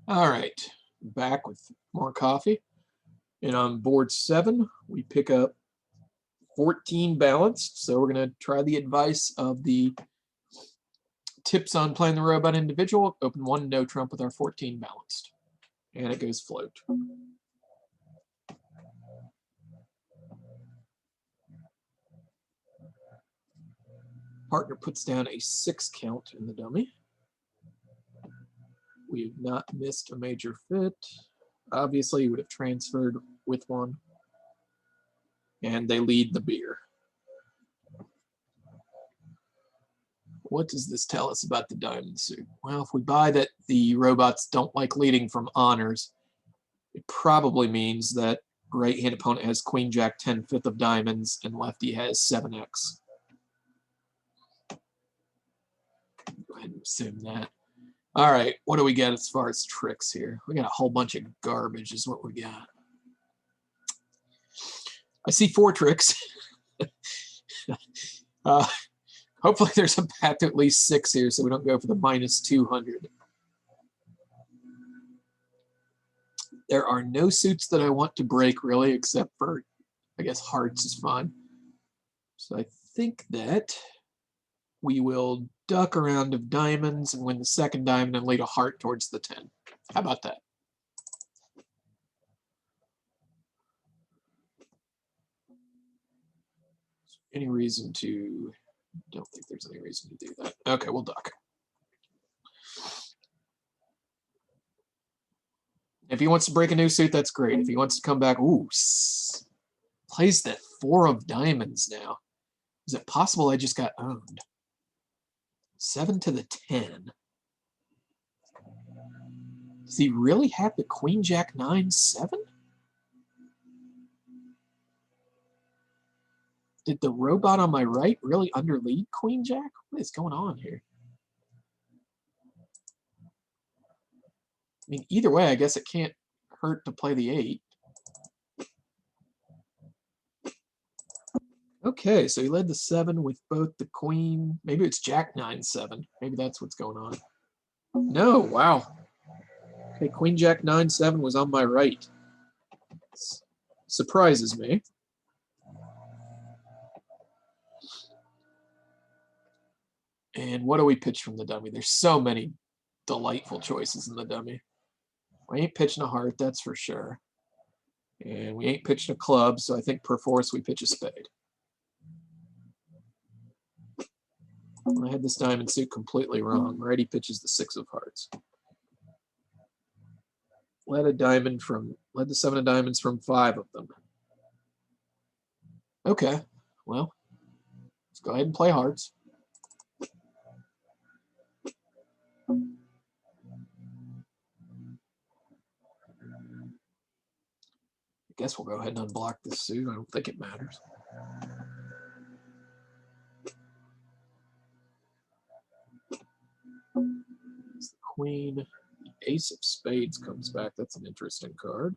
All right, back with more coffee. And on board 7, we pick up 14 balanced. So we're going to try the advice of the tips on playing the robot individual. Open 1 no trump with our 14 balanced. And it goes float. Partner puts down a 6 count in the dummy. We've not missed a major fit. Obviously, you would have transferred with 1. And they lead the beer. What does this tell us about the diamond suit? Well, if we buy that the robots don't like leading from honors, it probably means that right-hand opponent has queen jack 10 fifth of diamonds and lefty has 7x. Go ahead and assume that. All right, what do we get as far as tricks here? We got a whole bunch of garbage is what we got. I see 4 tricks. Hopefully there's a path to at least 6 here so we don't go for the minus 200. There are no suits that I want to break really, except for, I guess, hearts is fine. So I think that we will duck around of diamonds and win the second diamond and lead a heart towards the 10. How about that? Any reason to... Don't think there's any reason to do that. Okay, we'll duck. If he wants to break a new suit, that's great. If he wants to come back, ooh, plays that 4 of diamonds now. Is it possible I just got owned? 7 to the 10. Does he really have the queen jack 9 7? Did the robot on my right really underlead queen jack? What is going on here? I mean, either way, I guess it can't hurt to play the 8. Okay, so he led the 7 with both the queen. Maybe it's jack 9 7. Maybe that's what's going on. No, wow. Okay, queen jack 9 7 was on my right. Surprises me. And what do we pitch from the dummy? There's so many delightful choices in the dummy. We ain't pitching a heart, that's for sure. And we ain't pitching a club, so I think perforce we pitch a spade. I had this diamond suit completely wrong. Right, he pitches the 6 of hearts. Led the 7 of diamonds from 5 of them. Okay, well, let's go ahead and play hearts. I guess we'll go ahead and unblock this suit. I don't think it matters. It's the queen. The ace of spades comes back. That's an interesting card.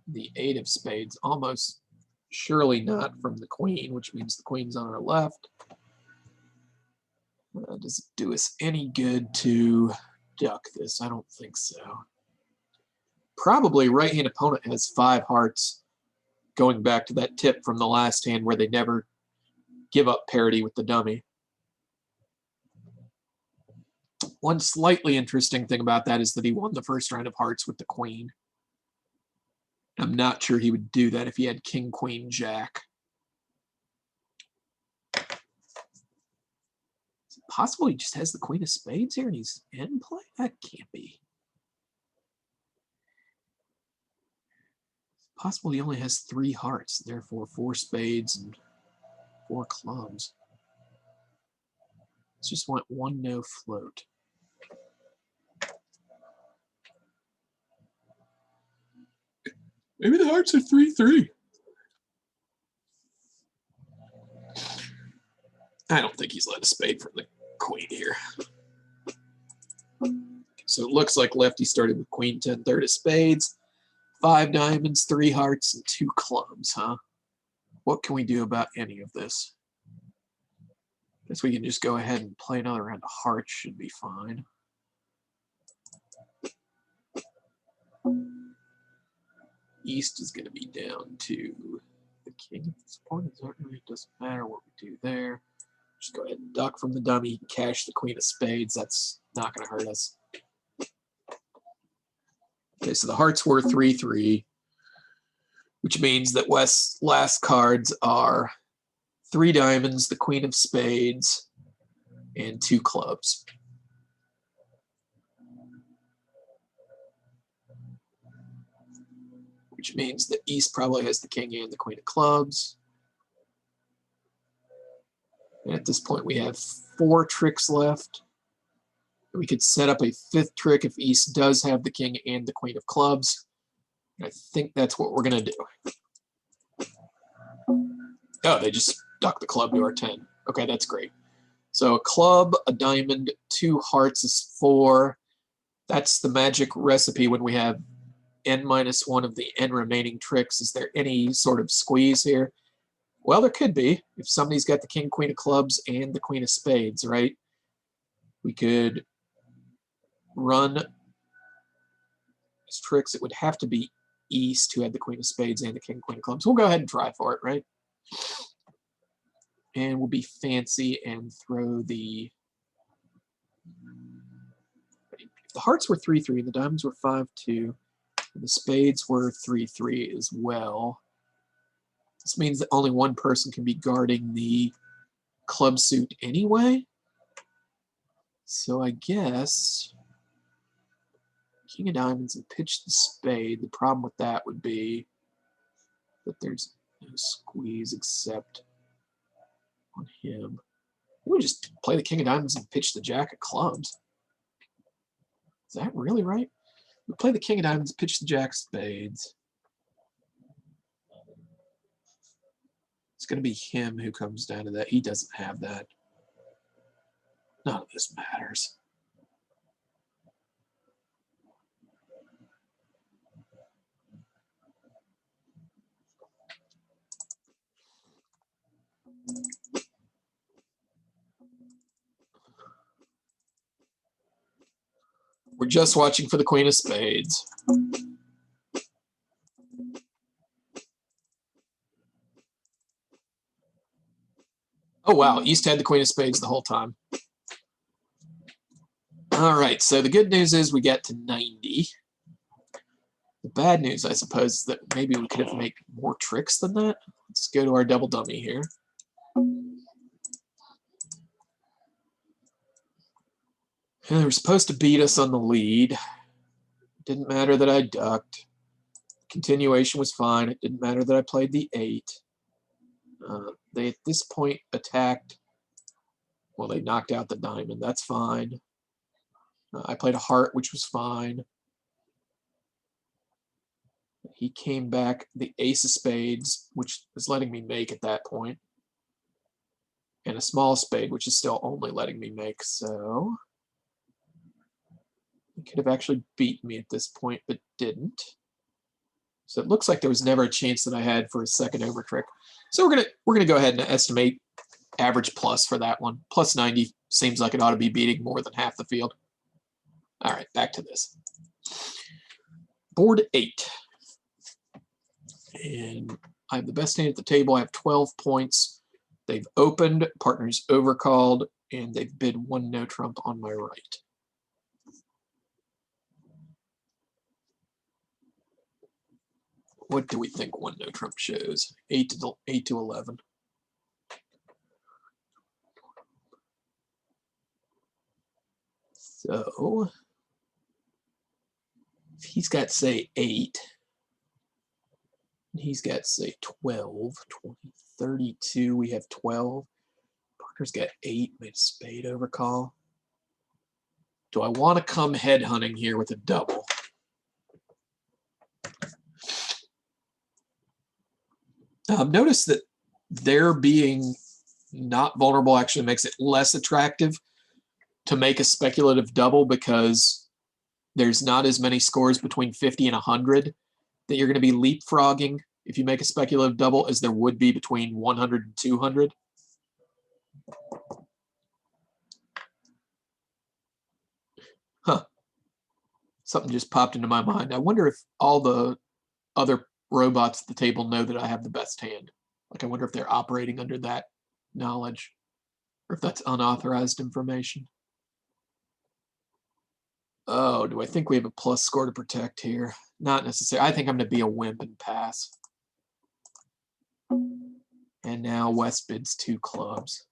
The 8 of spades, almost surely not from the queen, which means the queen's on our left. Does it do us any good to duck this? I don't think so. Probably right-hand opponent has 5 hearts, going back to that tip from the last hand where they never give up parity with the dummy. One slightly interesting thing about that is that he won the first round of hearts with the queen. I'm not sure he would do that if he had king, queen, jack. Is it possible he just has the queen of spades here and he's in play? That can't be. It's possible he only has 3 hearts, therefore 4 spades and 4 clubs. Let's just want 1 no float. Maybe the hearts are 3-3. I don't think he's led a spade from the queen here. So it looks like lefty started with queen 10 third of spades. 5 diamonds, 3 hearts, and 2 clubs, huh? What can we do about any of this? Guess we can just go ahead and play another round of hearts, should be fine. East is going to be down to the king at this point. It doesn't matter what we do there. Just go ahead and duck from the dummy, cash the queen of spades. That's not going to hurt us. Okay, so the hearts were 3-3, which means that West's last cards are 3 diamonds, the queen of spades, and 2 clubs. Which means that East probably has the king and the queen of clubs. And at this point, we have 4 tricks left. We could set up a 5th trick if East does have the king and the queen of clubs. And I think that's what we're going to do. Oh, they just duck the club to our 10. Okay, that's great. So a club, a diamond, 2 hearts is 4. That's the magic recipe when we have n-1 of the n remaining tricks. Is there any sort of squeeze here? Well, there could be. If somebody's got the king, queen of clubs, and the queen of spades, right? We could run as tricks. It would have to be East who had the queen of spades and the king, queen of clubs. We'll go ahead and try for it, right? And we'll be fancy and throw the... If the hearts were 3-3 and the diamonds were 5-2, and the spades were 3-3 as well, this means that only one person can be guarding the club suit anyway. So I guess king of diamonds and pitch the spade. The problem with that would be that there's no squeeze except on him. We just play the king of diamonds and pitch the jack of clubs. Is that really right? We play the king of diamonds, pitch the jack of spades. It's going to be him who comes down to that. He doesn't have that. None of this matters. We're just watching for the queen of spades. Oh, wow. East had the queen of spades the whole time. All right. So the good news is we get to 90. The bad news, I suppose, is that maybe we could have made more tricks than that. Let's go to our double dummy here. And they were supposed to beat us on the lead. It didn't matter that I ducked. Continuation was fine. It didn't matter that I played the 8. They, at this point, attacked. Well, they knocked out the diamond. That's fine. I played a heart, which was fine. He came back the ace of spades, which was letting me make at that point. And a small spade, which is still only letting me make. So he could have actually beaten me at this point, but didn't. So it looks like there was never a chance that I had for a second over trick. So we're gonna go ahead and estimate average plus for that one. Plus 90 seems like it ought to be beating more than half the field. All right, back to this. Board 8. And I have the best hand at the table. I have 12 points. They've opened, partners overcalled, and they've bid 1 no trump on my right. What do we think 1 no trump shows? 8 to 11. So if he's got, say, 8, he's got, say, 12, 20, 32. We have 12. Parker's got 8, made a spade overcall. Do I want to come head hunting here with a double? Notice that their being not vulnerable actually makes it less attractive to make a speculative double because there's not as many scores between 50 and 100. that you're going to be leapfrogging if you make a speculative double as there would be between 100 and 200. Huh. Something just popped into my mind. I wonder if all the other robots at the table know that I have the best hand. Like, I wonder if they're operating under that knowledge, or if that's unauthorized information. Oh, do I think we have a plus score to protect here? Not necessarily. I think I'm going to be a wimp and pass. And now West bids 2 clubs.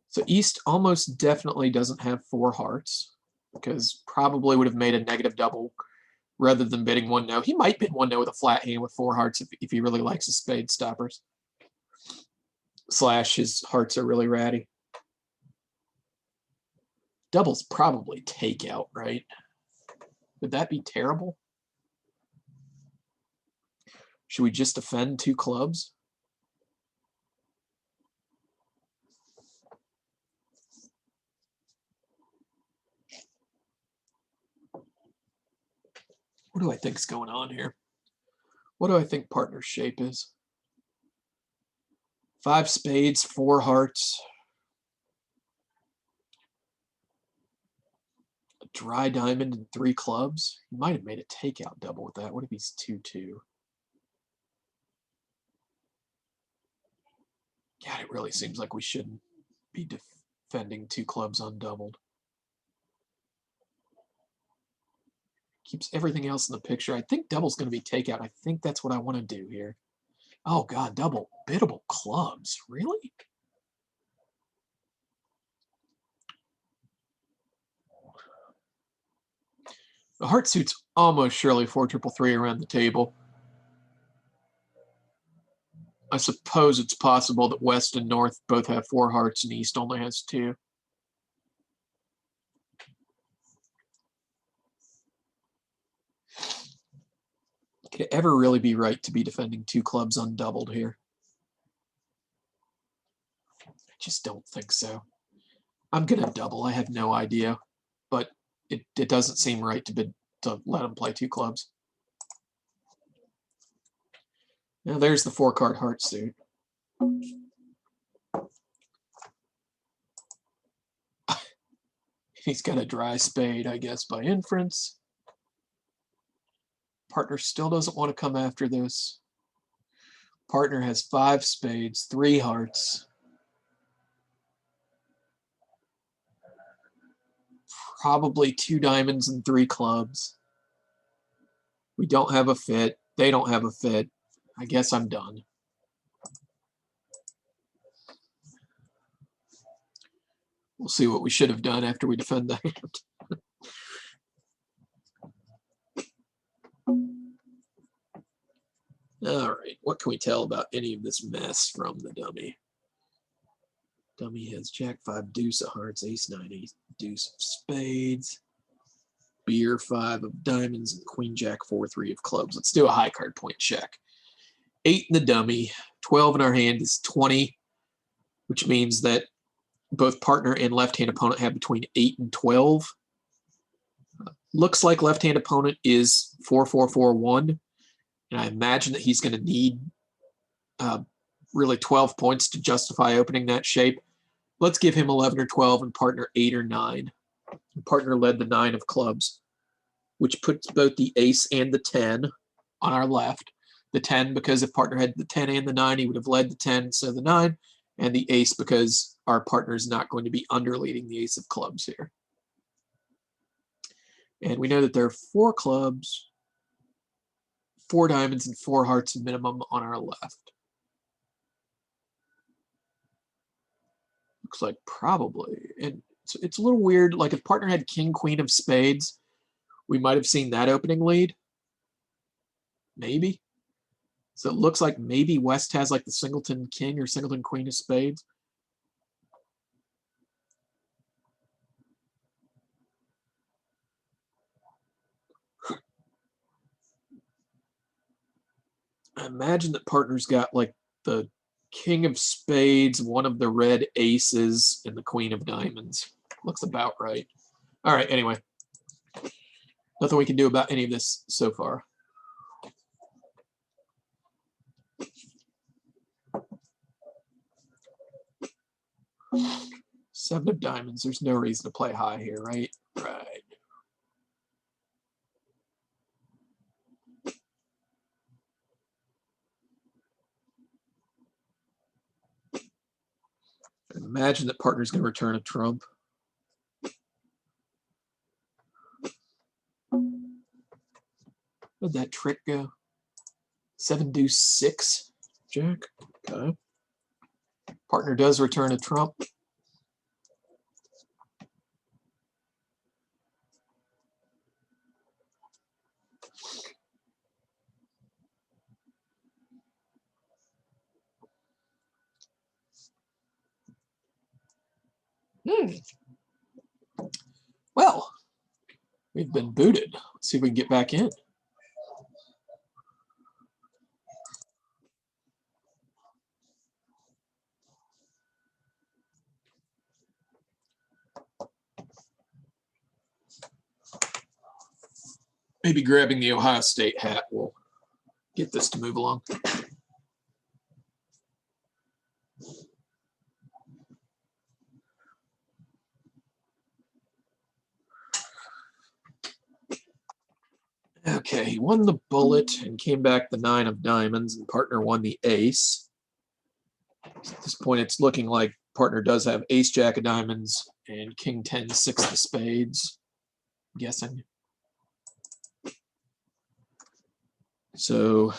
So East almost definitely doesn't have 4 hearts, because probably would have made a negative double rather than bidding 1-no. He might bid 1-no with a flat hand with 4 hearts if he really likes his spade stoppers. Slash his hearts are really ratty. Doubles probably takeout, right? Would that be terrible? Should we just defend 2 clubs? What do I think's going on here? What do I think partner's shape is? 5 spades, 4 hearts. A dry diamond and 3 clubs. He might have made a takeout double with that. What if he's 2-2? God, it really seems like we shouldn't be defending 2 clubs undoubled. Keeps everything else in the picture. I think double's going to be takeout. I think that's what I want to do here. Oh, God, double biddable clubs. Really? The heart suit's almost surely 4-3-3 around the table. I suppose it's possible that West and North both have 4 hearts and East only has 2. Could it ever really be right to be defending 2 clubs undoubled here? I just don't think so. I'm going to double. I have no idea. But it doesn't seem right to let him play 2 clubs. Now there's the 4-card heart suit. He's got a dry spade, I guess, by inference. Partner still doesn't want to come after this. Partner has 5 spades, 3 hearts. Probably 2 diamonds and 3 clubs. We don't have a fit. They don't have a fit. I guess I'm done. We'll see what we should have done after we defend the hand. All right, what can we tell about any of this mess from the dummy? Dummy has Jack 5 deuce of hearts, ace 9, ace deuce of spades, beer 5 of diamonds, and queen jack 4-3 of clubs. Let's do a high card point check. 8 in the dummy, 12 in our hand is 20, which means that both partner and left-hand opponent have between 8 and 12. Looks like left-hand opponent is 4-4-4-1. And I imagine that he's going to need really 12 points to justify opening that shape. Let's give him 11 or 12 and partner 8 or 9. And partner led the 9 of clubs, which puts both the ace and the 10 on our left. The 10 because if partner had the 10 and the 9, he would have led the 10 instead of the 9. And the ace because our partner is not going to be underleading the ace of clubs here. And we know that there are 4 clubs, 4 diamonds, and 4 hearts minimum on our left. Looks like probably. And it's a little weird. Like if partner had king, queen of spades, we might have seen that opening lead. Maybe. So it looks like maybe West has like the singleton king or singleton queen of spades. I imagine that partner's got like the king of spades, one of the red aces, and the queen of diamonds. Looks about right. All right, anyway. Nothing we can do about any of this so far. Seven of diamonds. There's no reason to play high here, right? Right. Imagine that partner's going to return a trump. Where'd that trick go? 7 deuce 6 jack. Okay. Partner does return a trump. Well, we've been booted. Let's see if we can get back in. Maybe grabbing the Ohio State hat will get this to move along. Okay, he won the bullet and came back the 9 of diamonds, and partner won the ace. So at this point, it's looking like partner does have ace jack of diamonds and king 10 6 of spades. I'm guessing. So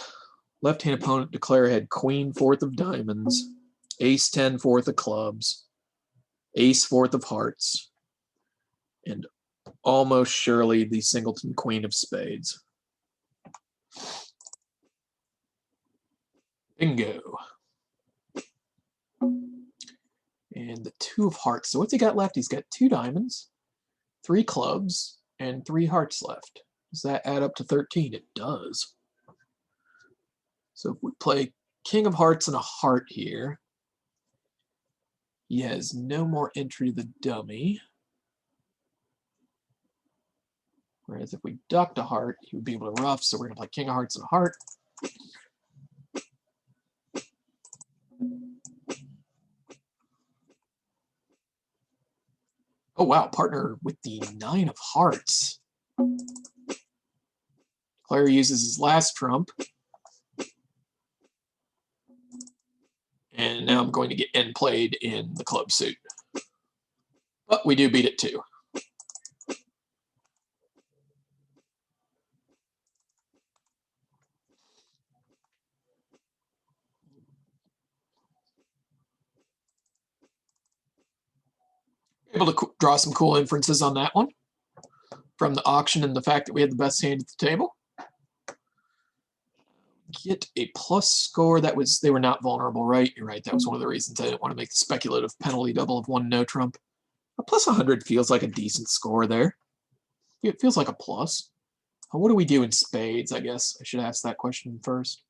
left-hand opponent declare had queen 4th of diamonds, ace 10 4th of clubs, ace 4th of hearts, and almost surely the singleton queen of spades. Bingo. And the 2 of hearts. So what's he got left? He's got 2 diamonds, 3 clubs, and 3 hearts left. Does that add up to 13? It does. So if we play king of hearts and a heart here, he has no more entry to the dummy. Whereas if we ducked a heart, he would be able to ruff. So we're going to play king of hearts and a heart. Oh, wow. Partner with the 9 of hearts. Player uses his last trump. And now I'm going to get end played in the club suit. But we do beat it too. Able to draw some cool inferences on that one from the auction and the fact that we had the best hand at the table. Get a plus score. That was, they were not vulnerable, right? You're right. That was one of the reasons I didn't want to make the speculative penalty double of 1 no trump. A plus 100 feels like a decent score there. It feels like a plus. What do we do in spades? I guess I should ask that question first.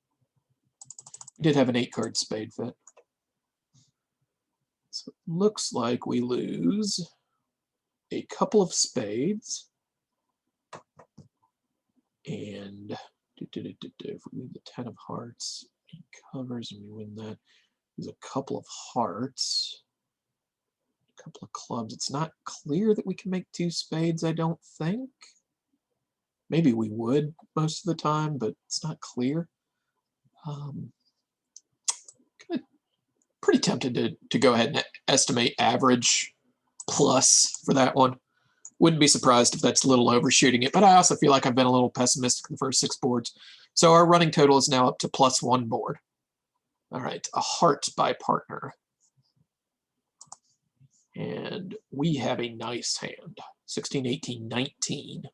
We did have an 8-card spade fit. So it looks like we lose a couple of spades. And if we leave the 10 of hearts, he covers and we win that. There's a couple of hearts, a couple of clubs. It's not clear that we can make 2 spades, I don't think. Maybe we would most of the time, but it's not clear. Pretty tempted to go ahead and estimate average plus for that one. Wouldn't be surprised if that's a little overshooting it, but I also feel like I've been a little pessimistic in the first 6 boards. So our running total is now up to plus 1 board. All right, a heart by partner. And we have a nice hand, 16, 18, 19.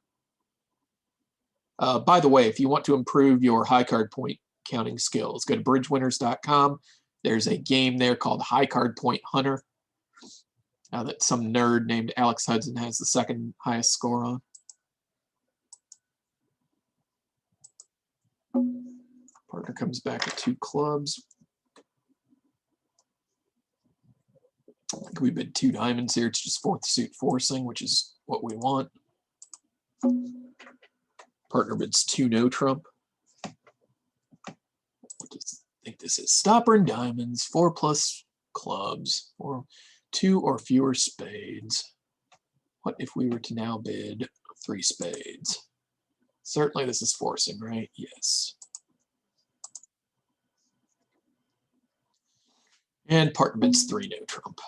By the way, if you want to improve your high card point counting skills, go to bridgewinners.com. There's a game there called High Card Point Hunter that some nerd named Alex Hudson has the 2nd highest score on. Partner comes back with 2 clubs. I think we've been 2 diamonds here. It's just 4th suit forcing, which is what we want. Partner bids 2 no trump. I think this is stopper and diamonds, 4 plus clubs, or 2 or fewer spades. What if we were to now bid 3 spades? Certainly this is forcing, right? Yes. And partner bids 3 no trump.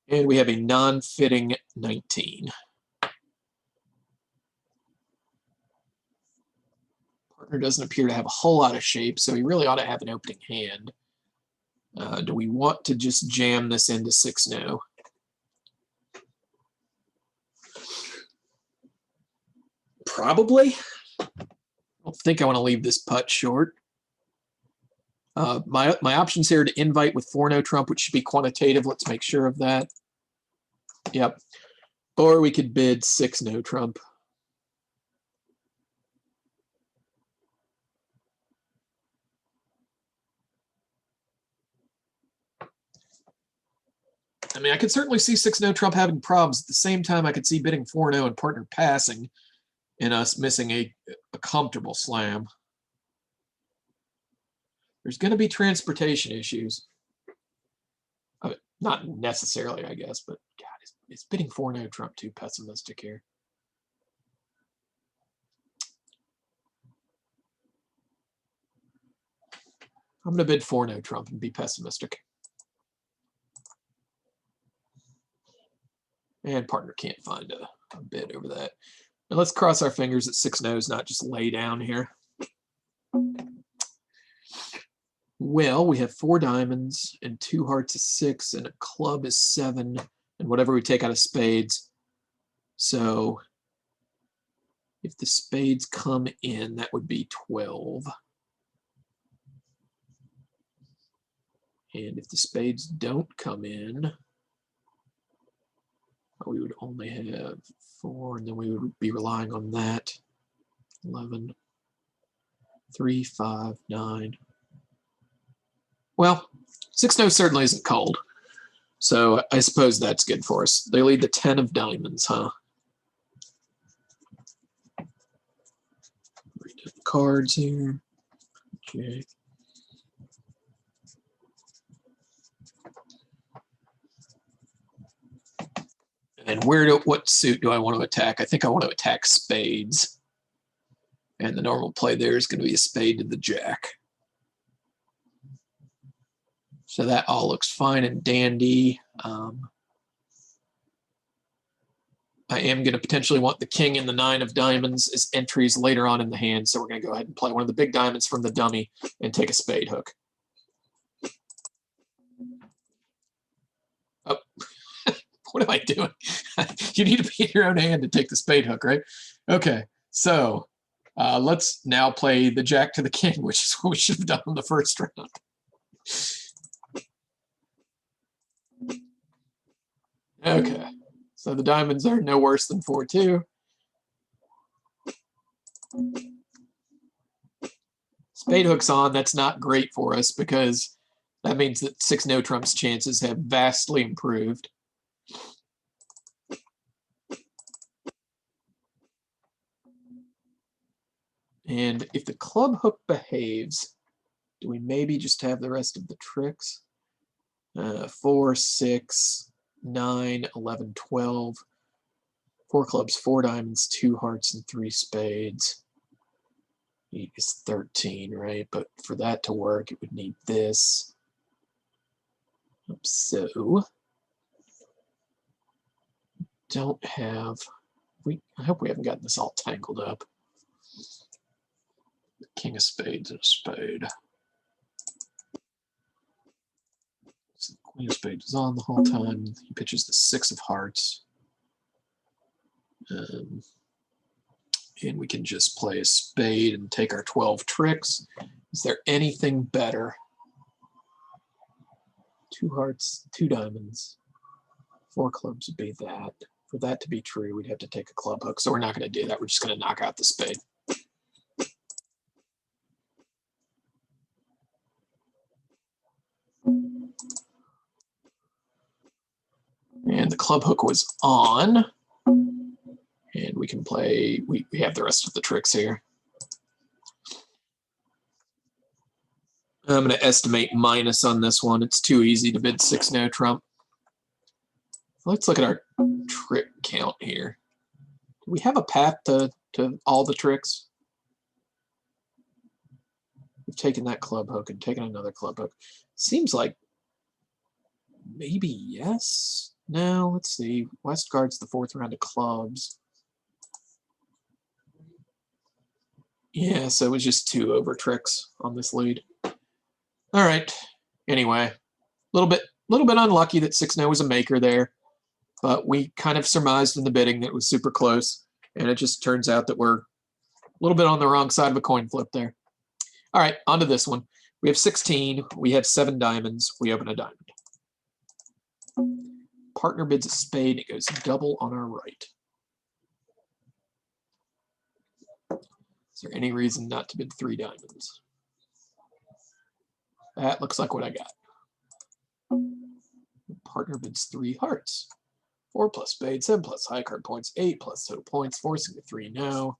And we have a non-fitting 19. Partner doesn't appear to have a whole lot of shape, so he really ought to have an opening hand. Do we want to just jam this into 6 no? Probably. I don't think I want to leave this putt short. My options here to invite with 4 no trump, which should be quantitative. Let's make sure of that. Yep. Or we could bid 6 no trump. I mean, I could certainly see 6 no trump having problems. At the same time, I could see bidding 4 no and partner passing and us missing a comfortable slam. There's going to be transportation issues. Not necessarily, I guess, but God, is bidding 4 no trump too pessimistic here? I'm going to bid 4 no trump and be pessimistic. And partner can't find a bid over that. And let's cross our fingers that 6 no's not just lay down here. Well, we have 4 diamonds and 2 hearts is 6 and a club is 7 and whatever we take out of spades. So if the spades come in, that would be 12. And if the spades don't come in, we would only have 4, and then we would be relying on that. 11, 3, 5, 9. Well, 6 no certainly isn't cold. So I suppose that's good for us. They lead the 10 of diamonds, huh? Read the cards here. Okay. And what suit do I want to attack? I think I want to attack spades. And the normal play there is going to be a spade to the jack. So that all looks fine and dandy. I am going to potentially want the king and the 9 of diamonds as entries later on in the hand. So we're going to go ahead and play one of the big diamonds from the dummy and take a spade hook. Oh, what am I doing? You need to be in your own hand to take the spade hook, right? Okay, so let's now play the jack to the king, which is what we should have done in the first round. Okay, so the diamonds are no worse than 4-2. Spade hook's on. That's not great for us because that means that 6 no trump's chances have vastly improved. And if the club hook behaves, do we maybe just have the rest of the tricks? 4, 6, 9, 11, 12. 4 clubs, 4 diamonds, 2 hearts, and 3 spades. It's 13, right? But for that to work, it would need this. So, don't have. I hope we haven't gotten this all tangled up. The king of spades and a spade. So the queen of spades is on the whole time. He pitches the 6 of hearts. And we can just play a spade and take our 12 tricks. Is there anything better? 2 hearts, 2 diamonds, 4 clubs would be that. For that to be true, we'd have to take a club hook. So we're not going to do that. We're just going to knock out the spade. And the club hook was on. And we can play, we have the rest of the tricks here. I'm going to estimate minus on this one. It's too easy to bid 6 no trump. Let's look at our trick count here. Do we have a path to all the tricks? We've taken that club hook and taken another club hook. Seems like maybe yes. No, let's see. West guard's the 4th round of clubs. Yeah, so it was just 2 over tricks on this lead. All right. Anyway, a little bit unlucky that 6 no was a maker there, but we kind of surmised in the bidding that it was super close, and it just turns out that we're a little bit on the wrong side of a coin flip there. All right, on to this one. We have 16. We have 7 diamonds. We open a diamond. Partner bids a spade. It goes double on our right. Is there any reason not to bid 3 diamonds? That looks like what I got. Partner bids 3 hearts. 4 plus spade, 7 plus high card points, 8 plus total points, forcing the 3 no.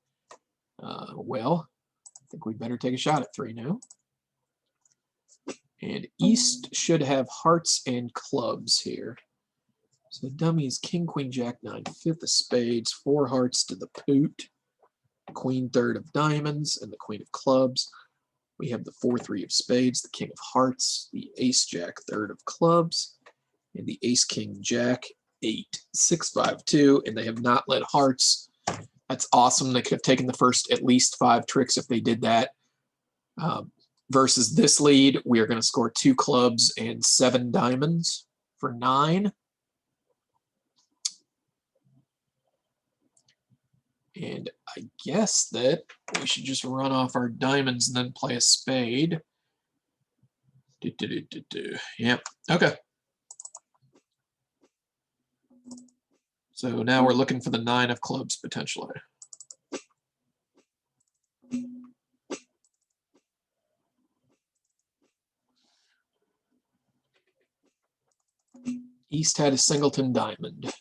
Well, I think we'd better take a shot at 3 no. And East should have hearts and clubs here. So the dummy is king, queen, jack, 9, 5th of spades, 4 hearts to the poot, queen, 3rd of diamonds, and the queen of clubs. We have the 4-3 of spades, the king of hearts, the ace, jack, 3rd of clubs, and the ace, king, jack, 8, 6, 5, 2, and they have not led hearts. That's awesome. They could have taken the first at least 5 tricks if they did that. Versus this lead, we are going to score 2 clubs and 7 diamonds for 9. And I guess that we should just run off our diamonds and then play a spade. Yep. Okay. So now we're looking for the 9 of clubs potentially. East had a singleton diamond.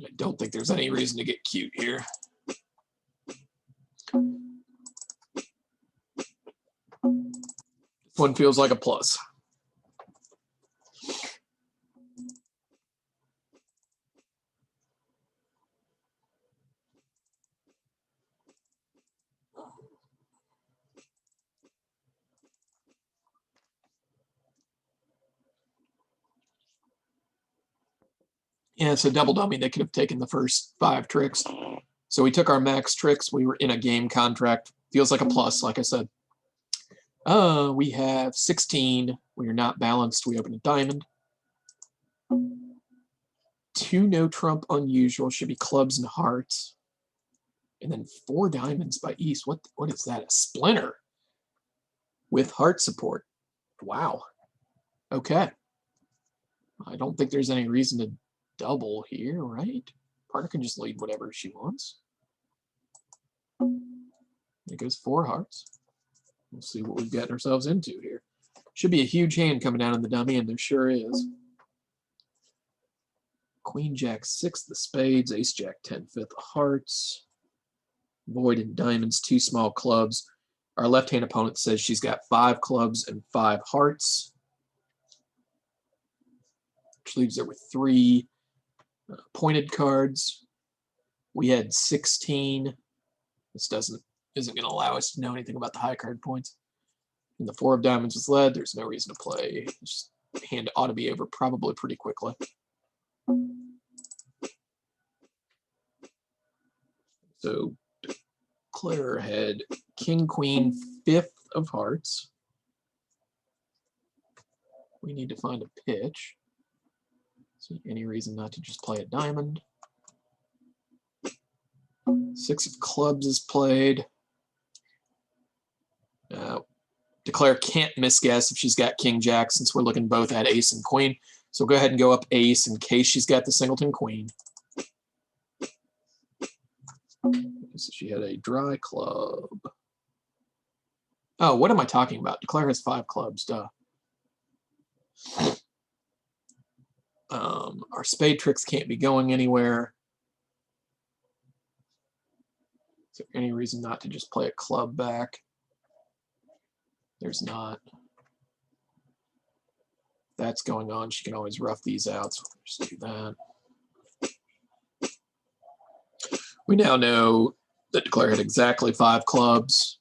I don't think there's any reason to get cute here. This one feels like a plus. Yeah, so double dummy, they could have taken the first 5 tricks. So we took our max tricks. We were in a game contract. Feels like a plus, like I said. We have 16. We are not balanced. We open a diamond. 2 no trump unusual. Should be clubs and hearts. And then 4 diamonds by East. What is that? A splinter with heart support. Wow. Okay. I don't think there's any reason to double here, right? Partner can just lead whatever she wants. It goes 4 hearts. We'll see what we've gotten ourselves into here. Should be a huge hand coming down in the dummy, and there sure is. Queen, jack, 6 the spades, ace, jack, 10, 5th of hearts. Void and diamonds, 2 small clubs. Our left-hand opponent says she's got 5 clubs and 5 hearts, which leaves her with 3 pointed cards. We had 16. This isn't going to allow us to know anything about the high card points. And the 4 of diamonds was led. There's no reason to play. This hand ought to be over probably pretty quickly. So Claire had king, queen, 5th of hearts. We need to find a pitch. See any reason not to just play a diamond. 6 of clubs is played. Declare can't misguess if she's got king jack since we're looking both at ace and queen. So we'll go ahead and go up ace in case she's got the singleton queen. So she had a dry club. Oh, what am I talking about? Declare has 5 clubs, duh. Our spade tricks can't be going anywhere. Is there any reason not to just play a club back? There's not. That's going on. She can always rough these out, so we'll just do that. We now know that Declare had exactly 5 clubs.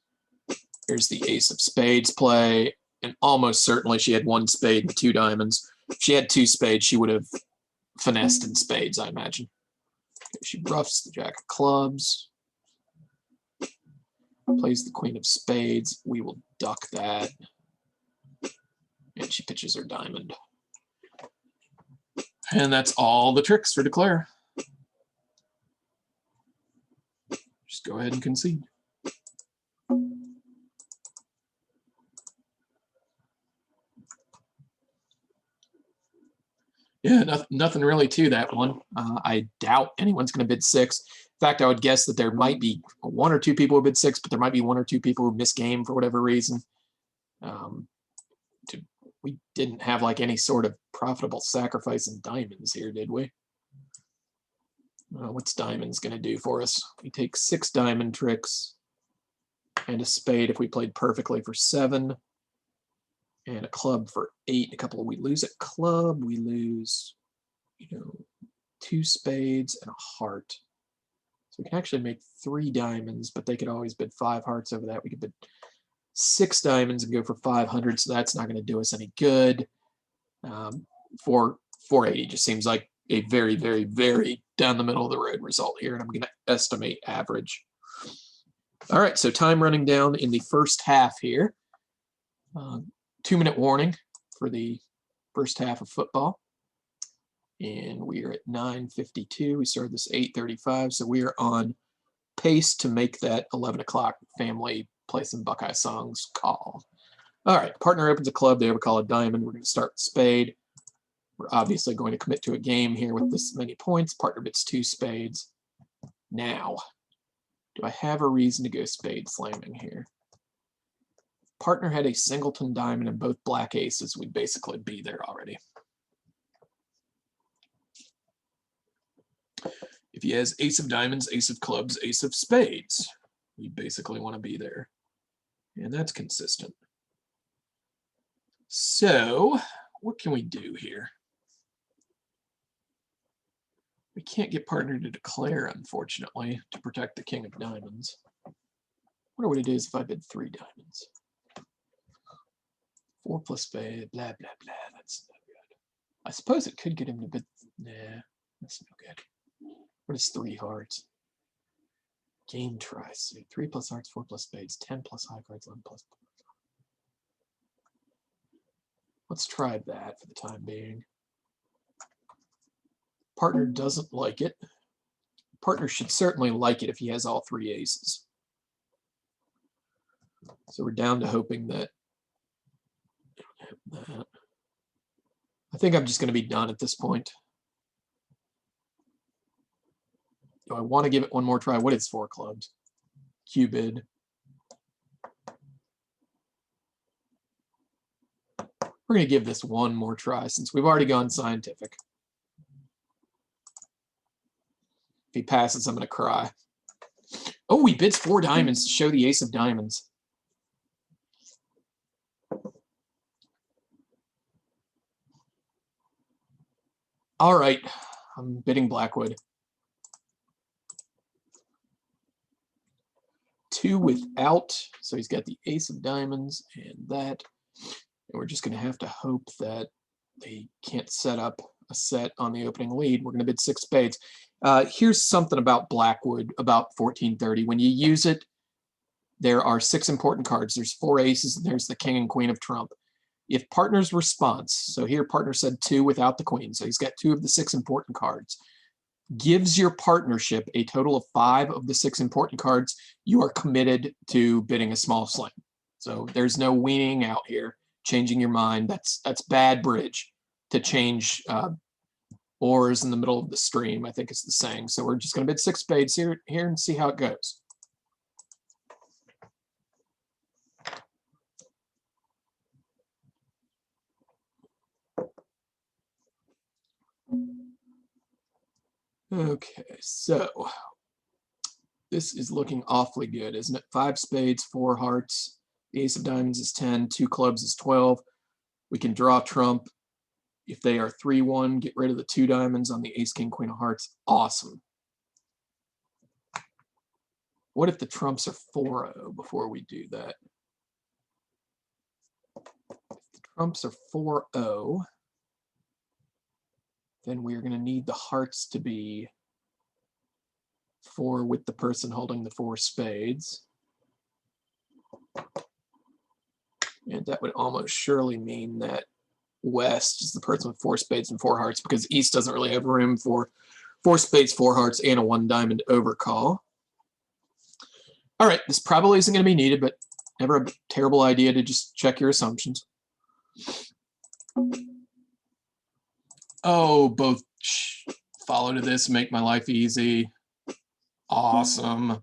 Here's the ace of spades play, and almost certainly she had 1 spade and 2 diamonds. If she had 2 spades, she would have finessed in spades, I imagine. Okay, she roughs the jack of clubs, plays the queen of spades. We will duck that, and she pitches her diamond. And that's all the tricks for Declare. Just go ahead and concede. Yeah, nothing really to that one. I doubt anyone's going to bid 6. In fact, I would guess that there might be 1 or 2 people who bid 6, but there might be 1 or 2 people who miss game for whatever reason. We didn't have like any sort of profitable sacrifice in diamonds here, did we? What's diamonds going to do for us? We take 6 diamond tricks and a spade if we played perfectly for 7. And a club for 8. We lose a club. We lose, 2 spades and a heart. So we can actually make 3 diamonds, but they could always bid 5 hearts over that. We could bid 6 diamonds and go for 500. So that's not going to do us any good. For 480 just seems like a very, very, very down the middle of the road result here, and I'm going to estimate average. All right, so time running down in the first half here. 2-minute warning for the first half of football. And we are at 9:52. We started this 8:35, so we are on pace to make that 11 o'clock family play some Buckeye songs call. All right, partner opens a club. They ever call a diamond. We're going to start spade. We're obviously going to commit to a game here with this many points. Partner bids 2 spades. Now, do I have a reason to go spade slamming here? Partner had a singleton diamond and both black aces, we'd basically be there already. If he has ace of diamonds, ace of clubs, ace of spades, we basically want to be there. And that's consistent. So what can we do here? We can't get partner to declare, unfortunately, to protect the king of diamonds. I wonder what it is if I bid 3 diamonds. 4 plus spade, blah, blah, blah. That's no good. I suppose it could get him to bid. Nah, that's no good. What is 3 hearts? Game tries. 3 plus hearts, 4 plus spades, 10 plus high cards, 11 plus. Let's try that for the time being. Partner doesn't like it. Partner should certainly like it if he has all 3 aces. So we're down to hoping that. I think I'm just going to be done at this point. Do I want to give it one more try? What is 4 clubs? Cupid. We're going to give this one more try since we've already gone scientific. If he passes, I'm going to cry. Oh, he bids 4 diamonds to show the ace of diamonds. All right, I'm bidding Blackwood. 2 without, so he's got the ace of diamonds and that. And we're just going to have to hope that they can't set up a set on the opening lead. We're going to bid 6 spades. Here's something about Blackwood, about 1430. When you use it, there are 6 important cards. There's 4 aces, and there's the king and queen of trump. If partner's response, so here partner said 2 without the queen, so he's got 2 of the 6 important cards, gives your partnership a total of 5 of the 6 important cards, you are committed to bidding a small slam. So there's no weaning out here, changing your mind. That's bad bridge. to change oars in the middle of the stream, I think is the saying. So we're just going to bid 6 spades here and see how it goes. Okay, so this is looking awfully good, isn't it? 5 spades, 4 hearts, the ace of diamonds is 10, 2 clubs is 12. We can draw trump. If they are 3-1, get rid of the 2 diamonds on the ace, king, queen of hearts. Awesome. What if the trumps are 4-0 before we do that? If the trumps are 4-0, then we're going to need the hearts to be 4 with the person holding the 4 spades. And that would almost surely mean that West is the person with 4 spades and 4 hearts, because East doesn't really have room for 4 spades, 4 hearts, and a 1 diamond overcall. All right, this probably isn't going to be needed, but never a terrible idea to just check your assumptions. Oh, both follow to this, make my life easy. Awesome.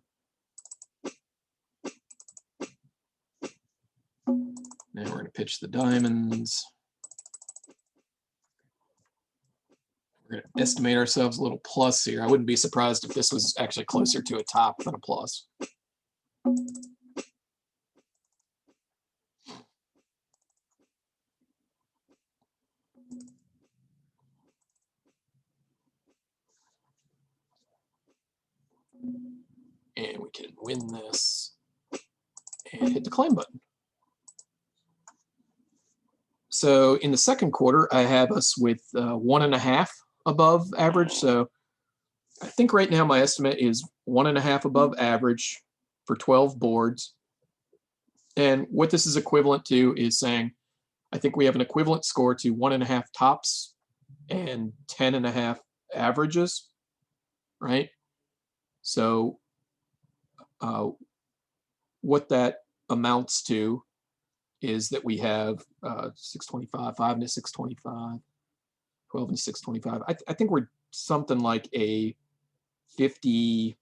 Now we're going to pitch the diamonds. We're going to estimate ourselves a little plus here. I wouldn't be surprised if this was actually closer to a top than a plus. And we can win this and hit the claim button. So in the second quarter, I have us with 1.5 above average. So I think right now my estimate is 1.5 above average for 12 boards. And what this is equivalent to is saying, I think we have an equivalent score to 1.5 tops and 10.5 averages, right? So what that amounts to is that we have 625, 5 into 625, 12 into 625. I think we're something like a 50,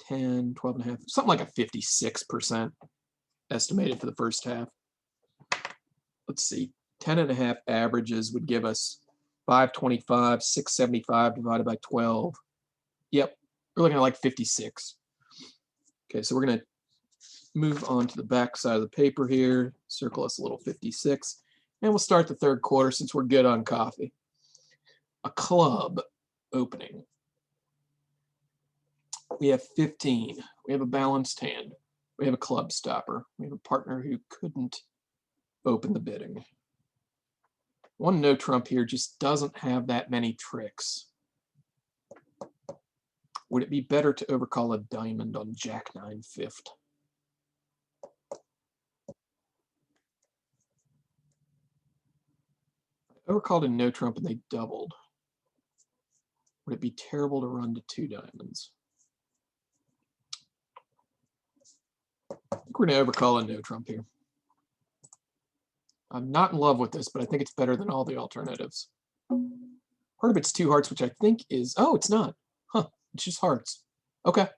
10, 12 and a half, something like a 56% estimated for the first half. Let's see, 10.5 averages would give us 525, 675 divided by 12. Yep, we're looking at like 56. Okay, so we're going to move on to the back side of the paper here, circle us a little 56, and we'll start the third quarter since we're good on coffee. A club opening. We have 15. We have a balanced hand. We have a club stopper. We have a partner who couldn't open the bidding. One no trump here just doesn't have that many tricks. Would it be better to overcall a diamond on Jack 9 fifth? Overcalled a no trump and they doubled. Would it be terrible to run to 2 diamonds? I think we're going to overcall a no trump here. I'm not in love with this, but I think it's better than all the alternatives. Part of it's 2 hearts, which I think is, oh, it's not. Huh, it's just hearts. Okay.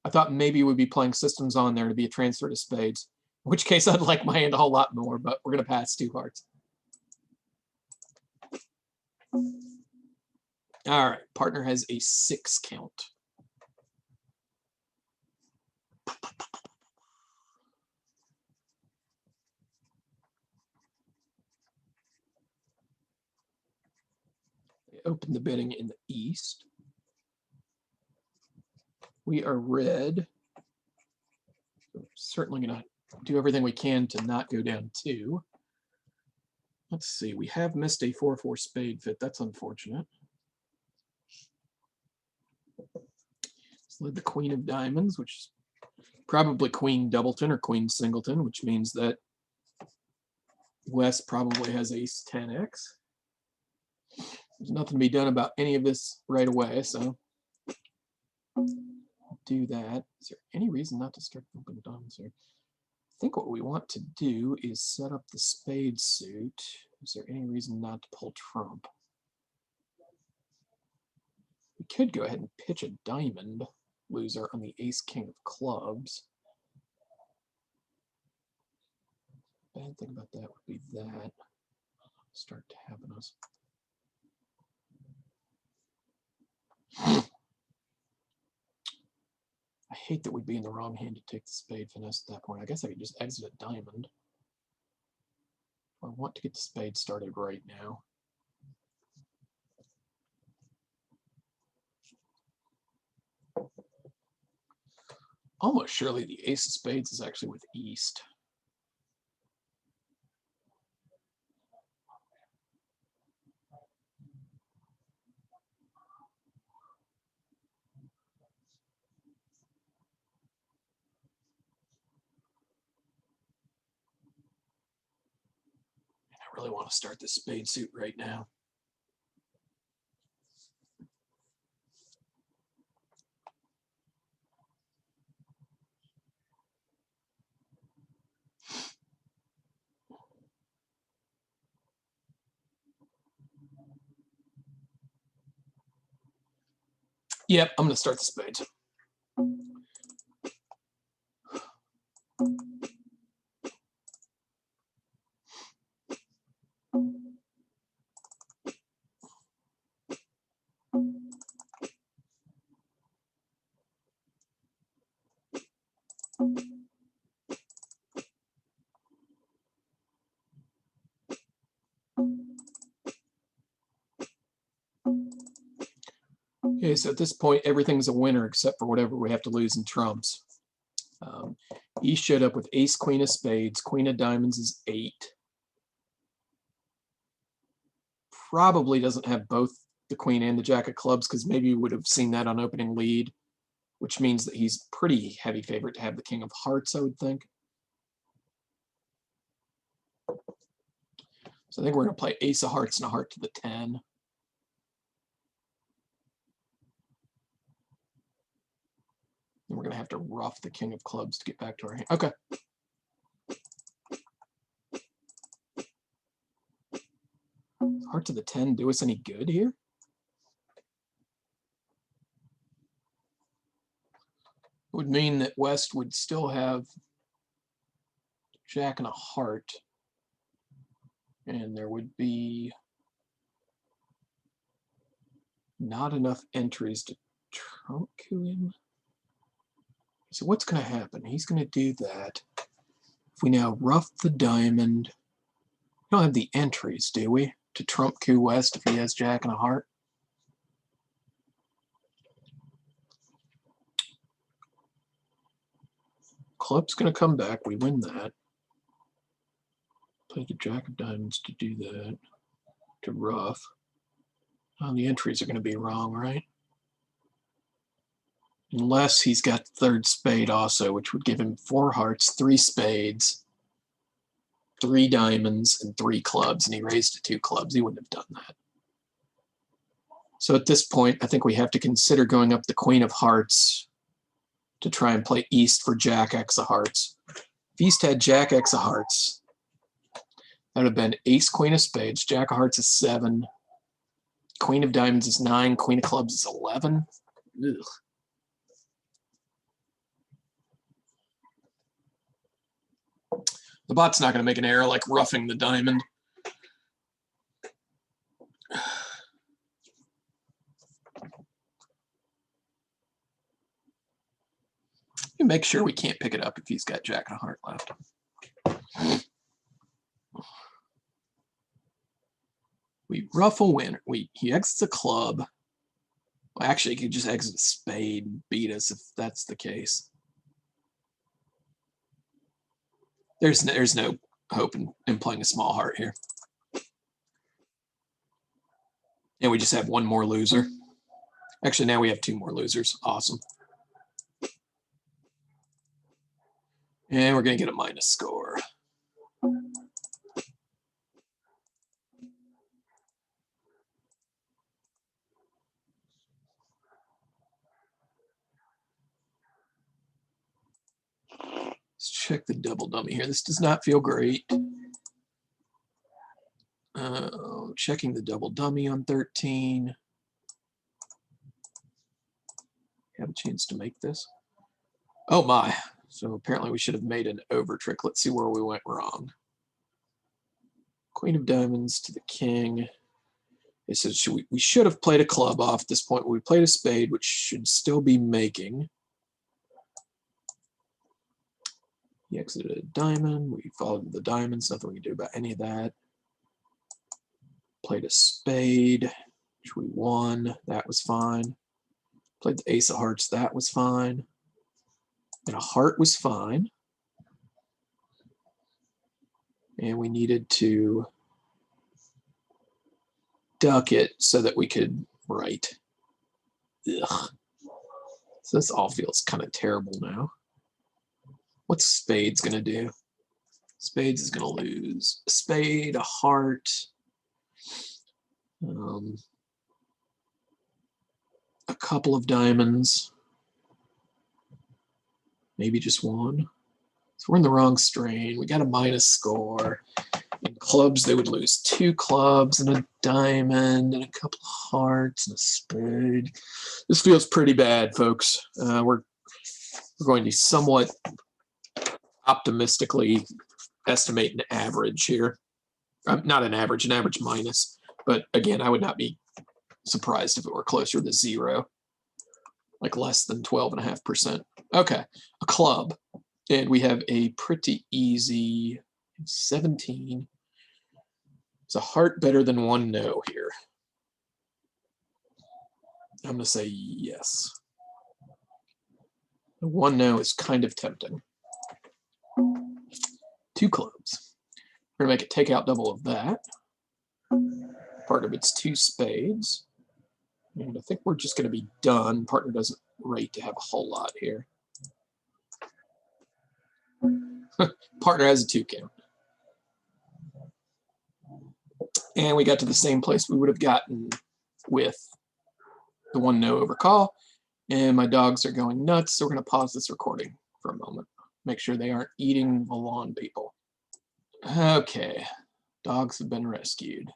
I thought maybe we'd be playing systems on there to be a transfer to spades, in which case I'd like my hand a whole lot more, but we're going to pass 2 hearts. All right, partner has a 6 count. They open the bidding in the east. We are red. We're certainly going to do everything we can to not go down 2. Let's see, we have missed a 4-4 spade fit. That's unfortunate. Slid the queen of diamonds, which is probably queen doubleton or queen singleton, which means that West probably has ace 10x. There's nothing to be done about any of this right away, so do that. Is there any reason not to start open the diamonds here? I think what we want to do is set up the spade suit. Is there any reason not to pull trump? We could go ahead and pitch a diamond loser on the ace king of clubs. Bad thing about that would be that start tapping us. I hate that we'd be in the wrong hand to take the spade finesse at that point. I guess I could just exit a diamond. I want to get the spade started right now. Almost surely the ace of spades is actually with east. And I really want to start the spade suit right now. Yep, I'm going to start the spades. Okay, so at this point, everything's a winner except for whatever we have to lose in trumps. He showed up with ace, queen of spades, queen of diamonds is 8. Probably doesn't have both the queen and the jack of clubs because maybe you would have seen that on opening lead, which means that he's pretty heavy favorite to have the king of hearts, I would think. So I think we're going to play ace of hearts and a heart to the 10. And we're going to have to rough the king of clubs to get back to our hand. Okay. Heart to the 10 do us any good here? It would mean that West would still have jack and a heart. And there would be not enough entries to trump coup him. So what's going to happen? He's going to do that. If we now rough the diamond, we don't have the entries, do we? To trump coup West if he has jack and a heart. Club's going to come back. We win that. Play the jack of diamonds to do that. To rough. Oh, the entries are going to be wrong, right? Unless he's got third spade also, which would give him 4 hearts, 3 spades, 3 diamonds, and 3 clubs, and he raised to 2 clubs. He wouldn't have done that. So at this point, I think we have to consider going up the queen of hearts to try and play east for jack x of hearts. If east had jack x of hearts, that would have been ace, queen of spades, jack of hearts is 7, queen of diamonds is 9, queen of clubs is 11. Ugh. The bot's not going to make an error like roughing the diamond. You make sure we can't pick it up if he's got jack and a heart left. We rough a winner. He exits a club. Well, actually, he could just exit a spade and beat us if that's the case. There's no hope in playing a small heart here. And we just have one more loser. Actually, now we have 2 more losers. Awesome. And we're going to get a minus score. Let's check the double dummy here. This does not feel great. Checking the double dummy on 13. Have a chance to make this. Oh my. So apparently we should have made an over trick. Let's see where we went wrong. Queen of diamonds to the king. It says we should have played a club off at this point. We played a spade, which should still be making. He exited a diamond. We followed the diamonds. Nothing we can do about any of that. Played a spade, which we won. That was fine. Played the ace of hearts. That was fine. And a heart was fine. And we needed to duck it so that we could write. Ugh. So this all feels kind of terrible now. What's spades going to do? Spades is going to lose. A spade, a heart. A couple of diamonds. Maybe just one. So we're in the wrong strain. We got a minus score. In clubs, they would lose 2 clubs and a diamond and a couple of hearts and a spade. This feels pretty bad, folks. We're going to somewhat optimistically estimate an average here. Not an average minus. But again, I would not be surprised if it were closer to 0, like less than 12.5%. Okay, a club. And we have a pretty easy 17. It's a heart better than 1 no here. I'm going to say yes. The 1 no is kind of tempting. 2 clubs. We're going to make it take out double of that. Part of it's 2 spades. And I think we're just going to be done. Partner doesn't rate to have a whole lot here. Partner has a 2 count. And we got to the same place we would have gotten with the 1 no over call. And my dogs are going nuts, so we're going to pause this recording for a moment. Make sure they aren't eating the lawn people. Okay, dogs have been rescued.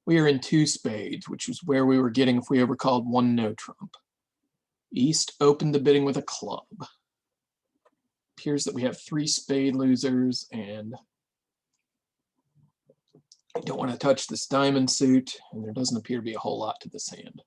We are in 2 spades, which is where we were getting if we overcalled 1 no trump. East opened the bidding with a club. Appears that we have 3 spade losers, and I don't want to touch this diamond suit, and there doesn't appear to be a whole lot to this hand.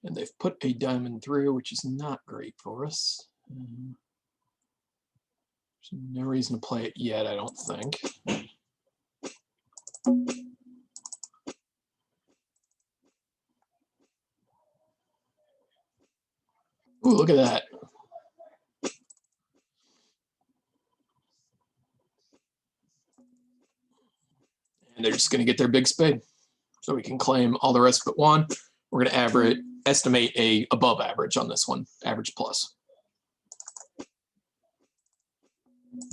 And they've put a diamond through, which is not great for us. There's no reason to play it yet, I don't think. Ooh, look at that. And they're just going to get their big spade. So we can claim all the rest but 1. We're going to estimate a above average on this one, average plus.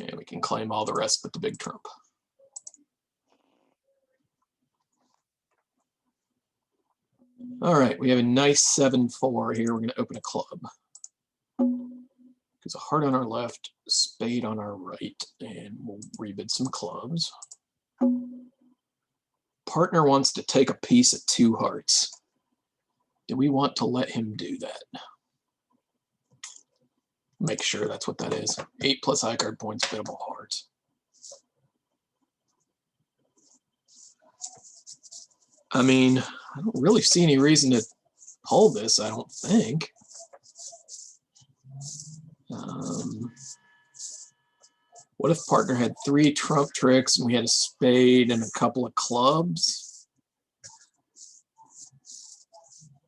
And we can claim all the rest but the big trump. All right, we have a nice 7-4 here. We're going to open a club. There's a heart on our left, a spade on our right, and we'll rebid some clubs. Partner wants to take a piece at 2 hearts. Do we want to let him do that? Make sure that's what that is. 8 plus high card points, biddable hearts. I mean, I don't really see any reason to hold this, I don't think. What if partner had 3 trump tricks and we had a spade and a couple of clubs?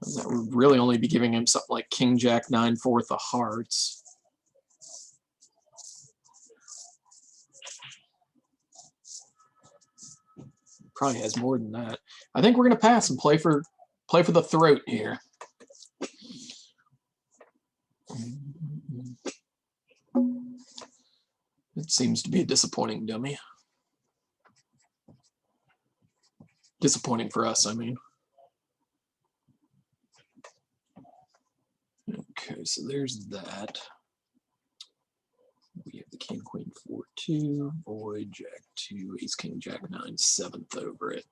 That would really only be giving him something like king, jack, 9, 4 of hearts. Probably has more than that. I think we're going to pass and play for the throat here. It seems to be a disappointing dummy. Disappointing for us, I mean. Okay, so there's that. We have the king, queen, 4-2, void, jack 2, ace, king, jack 9, 7th over it.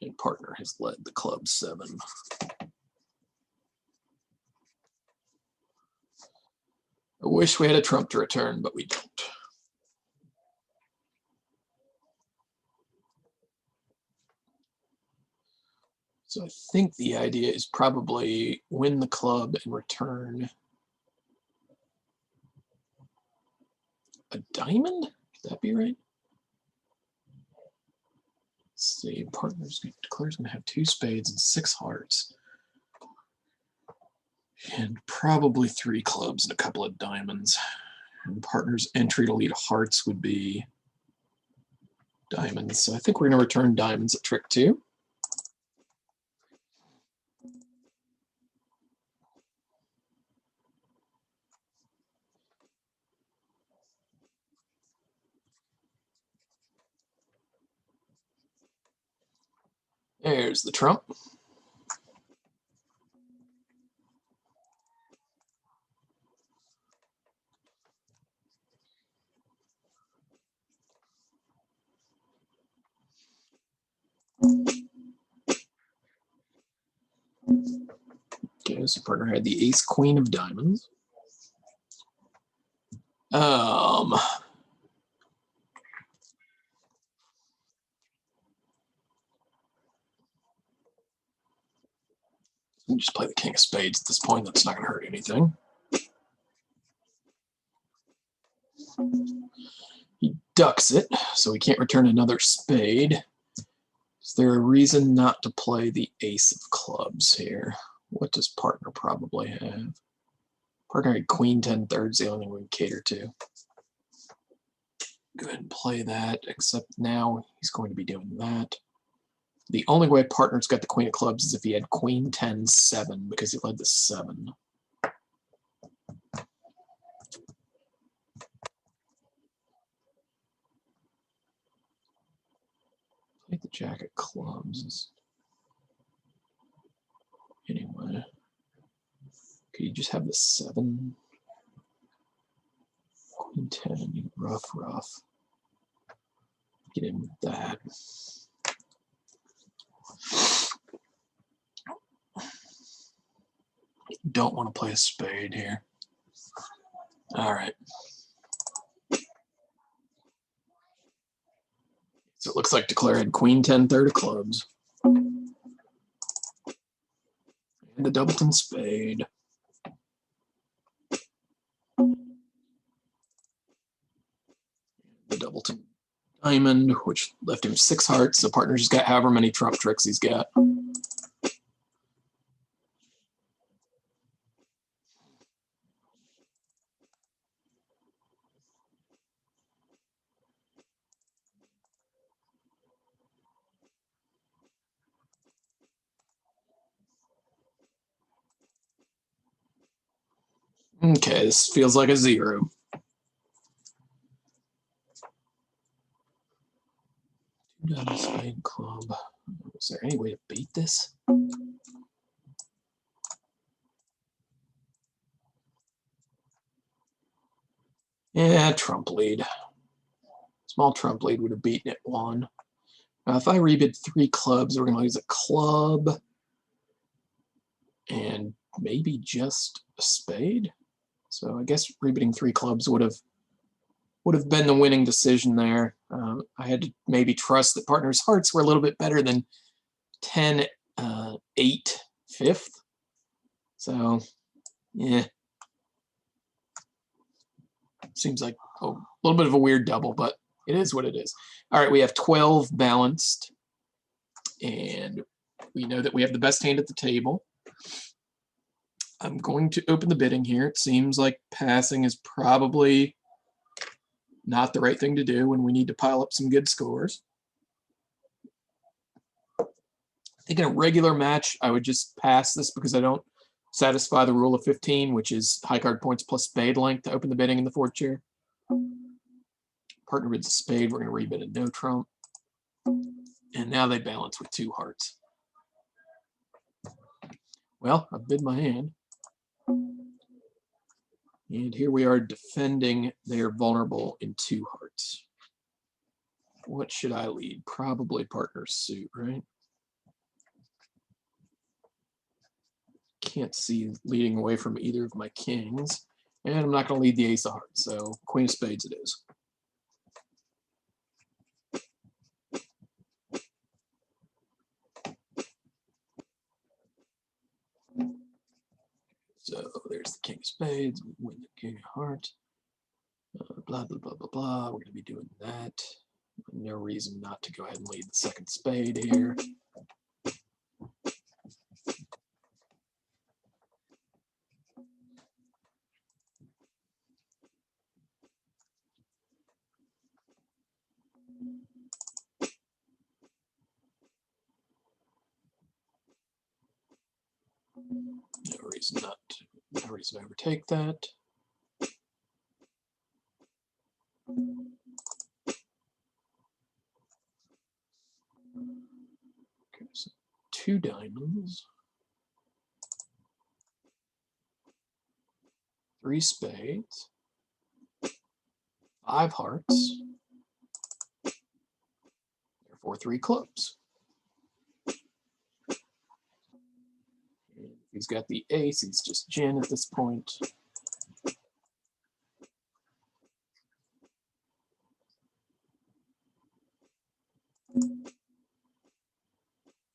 And partner has led the club 7. I wish we had a trump to return, but we don't. So I think the idea is probably win the club and return a diamond? Could that be right? Let's see, partner's declares going to have 2 spades and 6 hearts. And probably 3 clubs and a couple of diamonds. And partner's entry to lead hearts would be diamonds. So I think we're going to return diamonds at trick 2. There's the trump. Okay, so partner had the ace queen of diamonds. Let me just play the king of spades at this point. That's not going to hurt anything. He ducks it, so he can't return another spade. Is there a reason not to play the ace of clubs here? What does partner probably have? Partner had queen 10 thirds, the only thing we can cater to. Go ahead and play that, except now he's going to be doing that. The only way partner's got the queen of clubs is if he had queen 10 7, because he led the 7. Play the jack of clubs. Anyway. Could you just have the 7? Queen 10, rough. Get in with that. Don't want to play a spade here. All right. So it looks like Declare had queen 10 third of clubs. And the doubleton spade. The doubleton diamond, which left him 6 hearts. So partner's got however many trump tricks he's got. Okay, this feels like a 0. Double spade club. Is there any way to beat this? Yeah, trump lead. Small trump lead would have beaten it 1. Now, if I rebid 3 clubs, we're going to lose a club and maybe just a spade. So I guess rebidding 3 clubs would have been the winning decision there. I had to maybe trust that partner's hearts were a little bit better than 10, 8, 5th. So, yeah. Seems like a little bit of a weird double, but it is what it is. All right, we have 12 balanced, and we know that we have the best hand at the table. I'm going to open the bidding here. It seems like passing is probably not the right thing to do when we need to pile up some good scores. I think in a regular match, I would just pass this because I don't satisfy the rule of 15, which is high card points plus spade length to open the bidding in the 4th chair. Partner bids a spade. We're going to rebid a no trump. And now they balance with 2 hearts. Well, I bid my hand. And here we are defending. They are vulnerable in 2 hearts. What should I lead? Probably partner's suit, right? Can't see leading away from either of my kings. And I'm not going to lead the ace of hearts, so queen of spades it is. So there's the king of spades, we win the king of hearts. Blah, blah, blah, blah, blah. We're going to be doing that. No reason not to go ahead and lead the second spade here. No reason to overtake that. Okay, so 2 diamonds, 3 spades, 5 hearts, therefore 3 clubs. And he's got the ace, he's just gin at this point.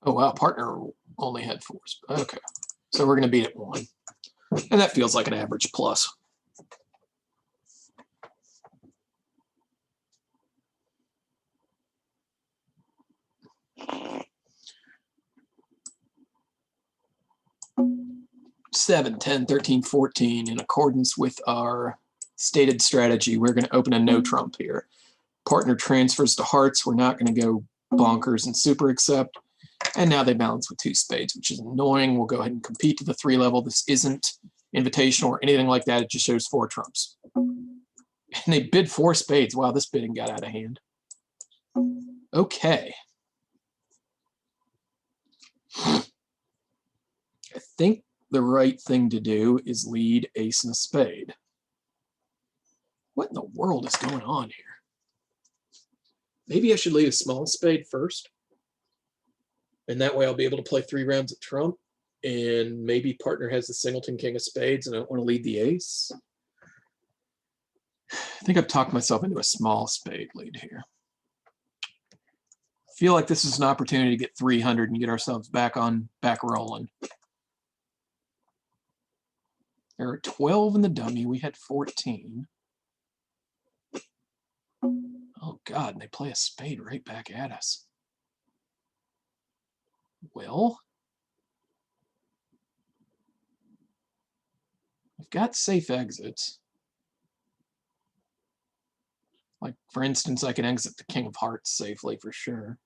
Oh wow, partner only had 4. Okay, so we're going to beat it 1. And that feels like an average plus. Seven, 10, 13, 14. In accordance with our stated strategy, we're going to open a no trump here. Partner transfers to hearts. We're not going to go bonkers and super accept. And now they balance with 2 spades, which is annoying. We'll go ahead and compete to the 3 level. This isn't invitational or anything like that. It just shows 4 trumps. And they bid 4 spades. Wow, this bidding got out of hand. Okay. I think the right thing to do is lead ace and a spade. What in the world is going on here? Maybe I should lead a small spade first. And that way I'll be able to play 3 rounds at trump. And maybe partner has the singleton king of spades and I don't want to lead the ace. I think I've talked myself into a small spade lead here. I feel like this is an opportunity to get 300 and get ourselves back rolling. There are 12 in the dummy. We had 14. Oh God, and they play a spade right back at us. Well, I've got safe exits. Like, for instance, I can exit the king of hearts safely for sure.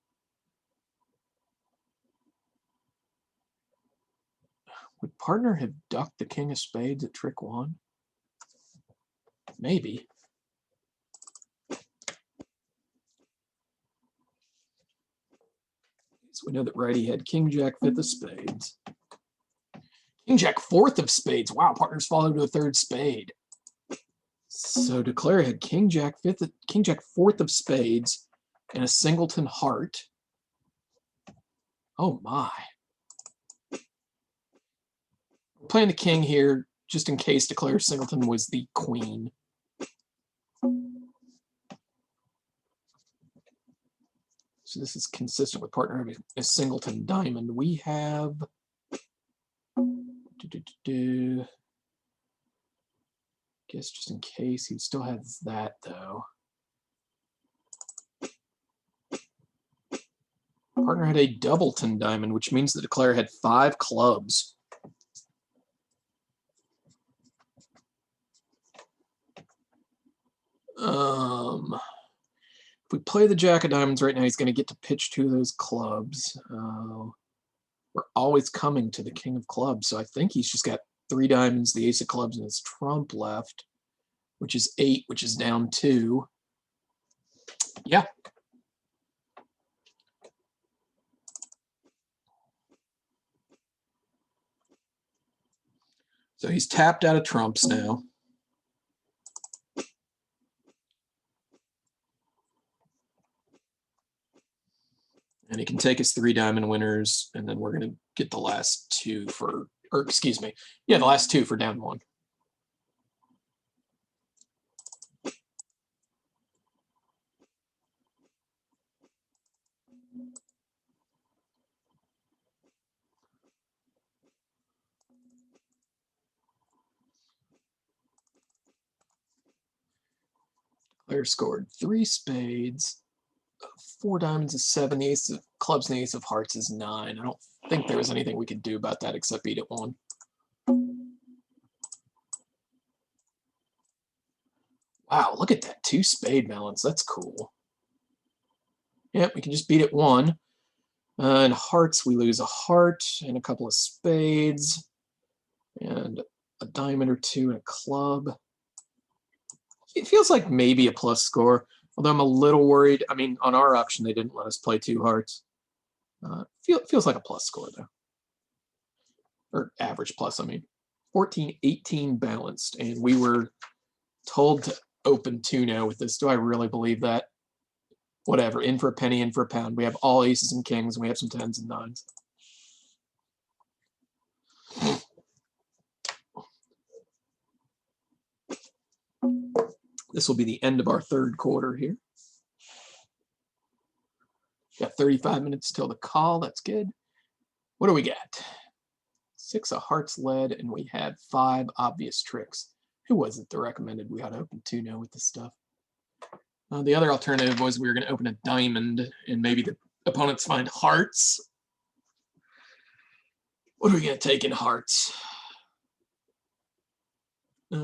Would partner have ducked the king of spades at trick 1? Maybe. So we know that righty had king jack 5th of spades. King jack 4th of spades. Wow, partner's followed to a 3rd spade. So declare had king jack 4th of spades and a singleton heart. Oh my. We're playing the king here just in case declare singleton was the queen. So this is consistent with partner having a singleton diamond. We have guess just in case he still has that though. Partner had a doubleton diamond, which means the declare had 5 clubs. If we play the jack of diamonds right now, he's going to get to pitch 2 of those clubs. We're always coming to the king of clubs, so I think he's just got 3 diamonds, the ace of clubs, and his trump left, which is 8, which is down 2. Yeah. So he's tapped out of trumps now. And he can take his 3 diamond winners, and then we're going to get the last 2 for, or excuse me, yeah, the last 2 for down 1. Player scored 3 spades, 4 diamonds is 7, the ace of clubs and the ace of hearts is 9. I don't think there was anything we could do about that except beat it 1. Wow, look at that 2 spade balance. That's cool. Yep, we can just beat it 1. In hearts, we lose a heart and a couple of spades and a diamond or 2 and a club. It feels like maybe a plus score, although I'm a little worried. I mean, on our option, they didn't let us play 2 hearts. Feels like a plus score, though. Or average plus, I mean. 14-18 balanced, and we were told to open 2 now with this. Do I really believe that? Whatever, in for a penny, in for a pound. We have all aces and kings, and we have some 10s and 9s. This will be the end of our 3rd quarter here. Got 35 minutes till the call. That's good. What do we got? 6 of hearts led, and we had 5 obvious tricks. Who was it that recommended we ought to open 2 now with this stuff? The other alternative was we were going to open a diamond, and maybe the opponents find hearts. What are we going to take in hearts?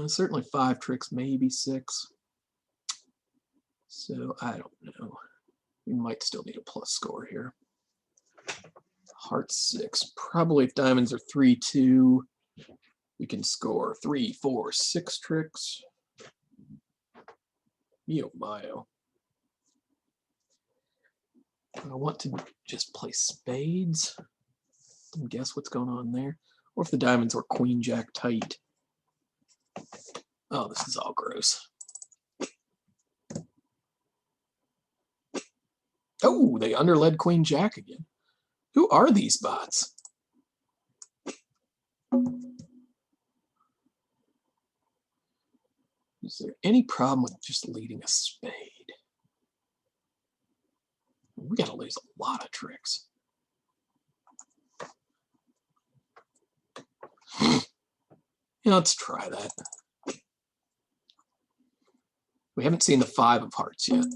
Certainly 5 tricks, maybe 6. So I don't know. We might still need a plus score here. Heart 6. Probably if diamonds are 3-2, we can score 3, 4, 6 tricks. Mio Mayo. I want to just play spades. And guess what's going on there. Or if the diamonds were queen jack tight. Oh, this is all gross. Oh, they underled queen jack again. Who are these bots? Is there any problem with just leading a spade? We got to lose a lot of tricks. Yeah, let's try that. We haven't seen the 5 of hearts yet.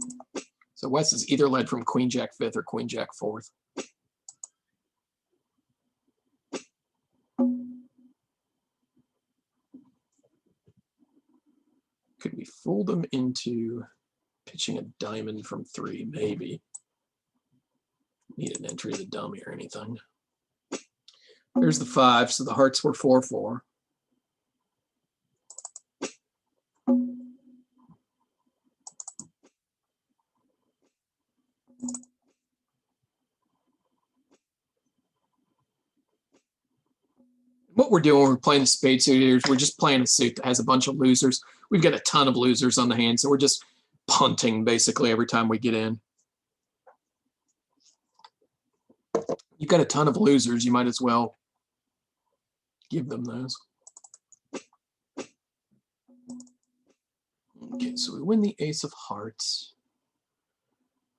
So Wes is either led from queen jack 5th or queen jack 4th. Could we fool them into pitching a diamond from 3? Maybe. Need an entry of the dummy or anything. There's the 5, so the hearts were 4-4. What we're doing when we're playing the spade suit here is we're just playing a suit that has a bunch of losers. We've got a ton of losers on the hand, so we're just punting basically every time we get in. You've got a ton of losers, you might as well give them those. Okay, so we win the ace of hearts.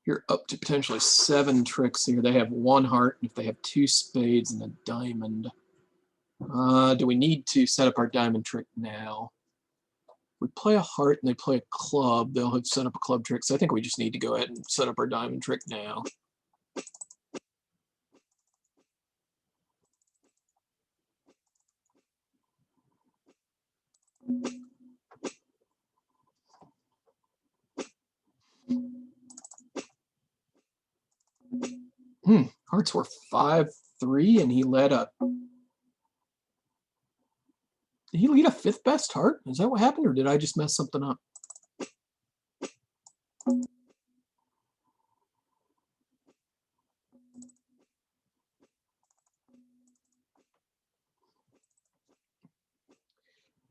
You're up to potentially 7 tricks here. They have 1 heart, and if they have 2 spades and a diamond. Do we need to set up our diamond trick now? We play a heart and they play a club. They'll have set up a club trick, so I think we just need to go ahead and set up our diamond trick now. Hearts were 5-3, and he led a... Did he lead a 5th best heart? Is that what happened, or did I just mess something up?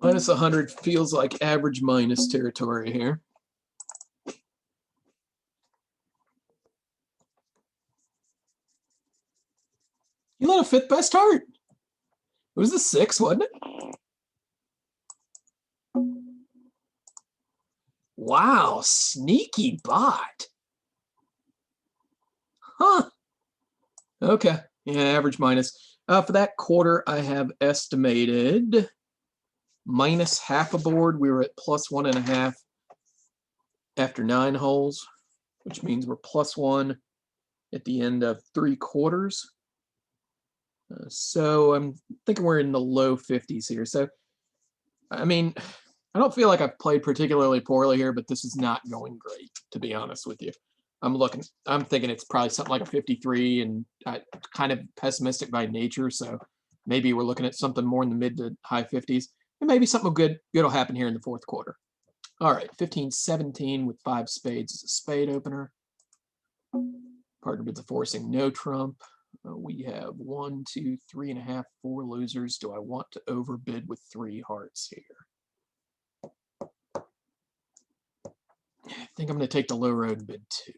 Minus 100 feels like average minus territory here. You let a fifth best heart. It was the 6, wasn't it? Wow, sneaky bot. Huh. Okay. Yeah, average minus. For that quarter, I have estimated minus half a board. We were at plus 1.5 after 9 holes, which means we're plus 1 at the end of 3 quarters. So I'm thinking we're in the low 50s here. So, I mean, I don't feel like I've played particularly poorly here, but this is not going great, to be honest with you. I'm thinking it's probably something like a 53, and kind of pessimistic by nature. So maybe we're looking at something more in the mid to high 50s, and maybe something good will happen here in the 4th quarter. All right, 15-17 with 5 spades is a spade opener. Partner bids a forcing no trump. We have 1, 2, 3.5, 4 losers. Do I want to overbid with 3 hearts here? I think I'm going to take the low road and bid 2.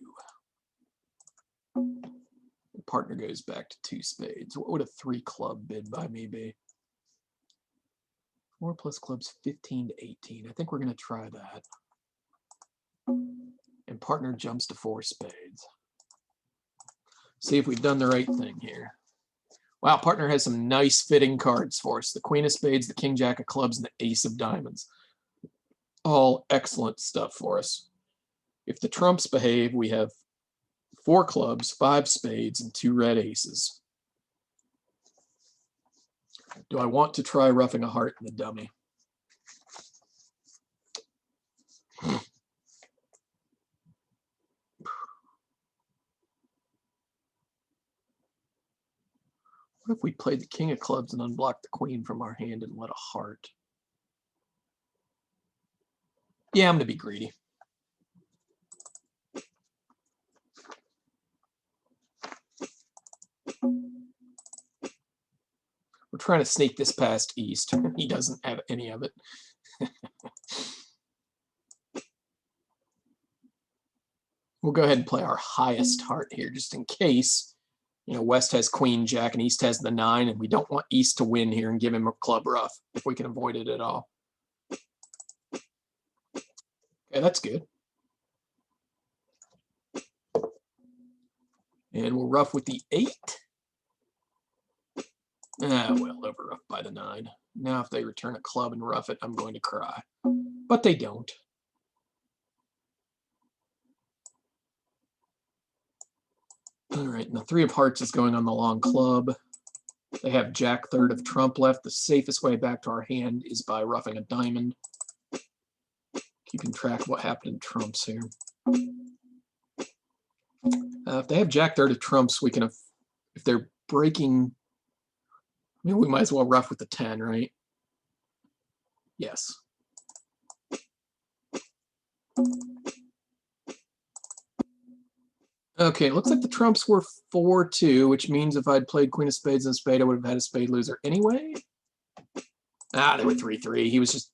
The partner goes back to 2 spades. What would a 3 club bid by me be? 4 plus clubs, 15-18. I think we're going to try that. And partner jumps to 4 spades. See if we've done the right thing here. Wow, partner has some nice fitting cards for us. The Queen of Spades, the King Jack of Clubs, and the Ace of Diamonds. All excellent stuff for us. If the trumps behave, we have 4 clubs, 5 spades, and 2 red aces. Do I want to try roughing a heart in the dummy? What if we played the King of Clubs and unblocked the Queen from our hand and let a heart? Yeah, I'm going to be greedy. We're trying to sneak this past East. He doesn't have any of it. We'll go ahead and play our highest heart here, just in case. You know, West has Queen Jack and East has the 9, and we don't want East to win here and give him a club rough if we can avoid it at all. Okay, that's good. And we'll rough with the 8. Well, over rough by the 9. Now if they return a club and rough it, I'm going to cry. But they don't. All right, and the 3 of hearts is going on the long club. They have Jack third of trump left. The safest way back to our hand is by roughing a diamond. Keeping track of what happened in trumps here. If they have Jack third of trumps, we can, if they're breaking, I mean, we might as well rough with the 10, right? Yes. Okay, looks like the trumps were 4-2, which means if I'd played Queen of Spades and Spade, I would have had a spade loser anyway. They were 3-3. He was just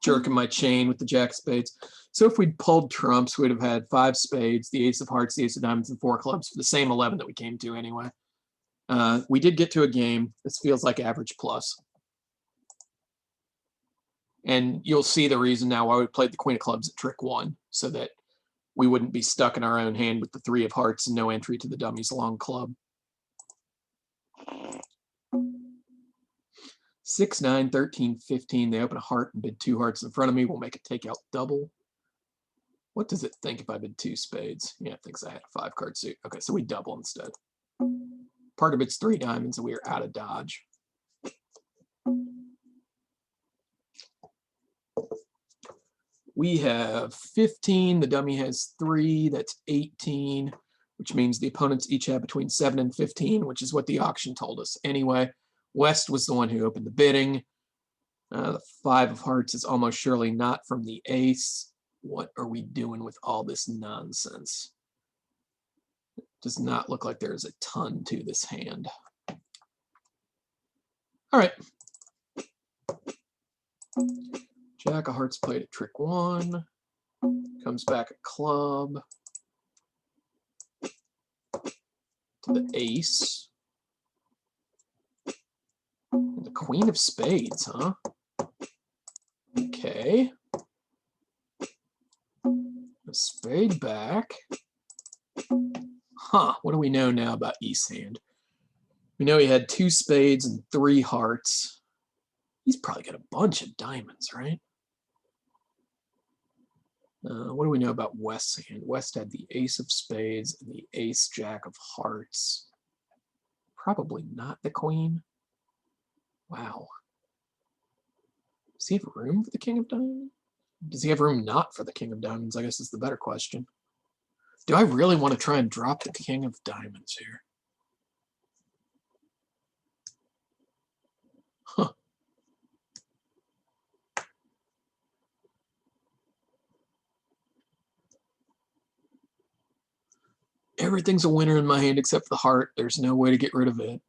jerking my chain with the Jack of Spades. So if we'd pulled trumps, we'd have had 5 spades, the Ace of Hearts, the Ace of Diamonds, and 4 clubs for the same 11 that we came to anyway. We did get to a game. This feels like average plus. And you'll see the reason now why we played the Queen of Clubs at trick 1, so that we wouldn't be stuck in our own hand with the 3 of hearts and no entry to the dummy's long club. 6, 9, 13, 15. They open a heart and bid 2 hearts in front of me. We'll make a takeout double. What does it think if I bid 2 spades? Yeah, it thinks I had a 5-card suit. Okay, so we double instead. Partner bids 3 diamonds, and we are out of dodge. We have 15. The dummy has 3. That's 18, which means the opponents each have between 7 and 15, which is what the auction told us. Anyway, West was the one who opened the bidding. The 5 of hearts is almost surely not from the ace. What are we doing with all this nonsense? It does not look like there's a ton to this hand. All right. Jack of hearts played at trick 1. Comes back a club. To the ace. Queen of spades, huh? Okay. A spade back. Huh, what do we know now about East's hand? We know he had 2 spades and 3 hearts. He's probably got a bunch of diamonds, right? What do we know about West's hand? West had the ace of spades and the ace jack of hearts. Probably not the queen. Wow. Does he have room for the king of diamonds? Does he have room not for the king of diamonds? I guess is the better question. Do I really want to try and drop the king of diamonds here? Huh. Everything's a winner in my hand except for the heart. There's no way to get rid of it.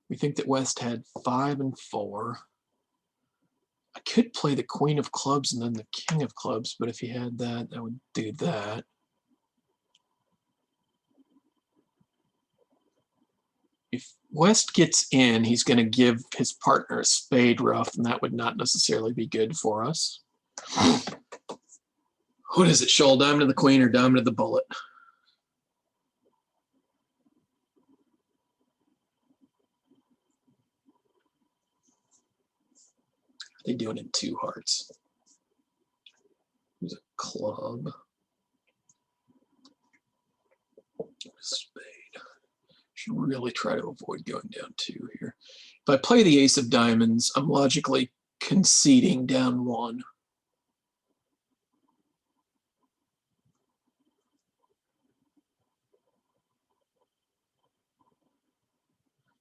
We think that West had 5 and 4. I could play the queen of clubs and then the king of clubs, but if he had that, that would do that. If West gets in, he's going to give his partner a spade rough, and that would not necessarily be good for us. What is it, Shoal? Diamond to the queen or diamond to the bullet? They do it in 2 hearts. There's a club. Spade. Should really try to avoid going down 2 here. If I play the ace of diamonds, I'm logically conceding down 1.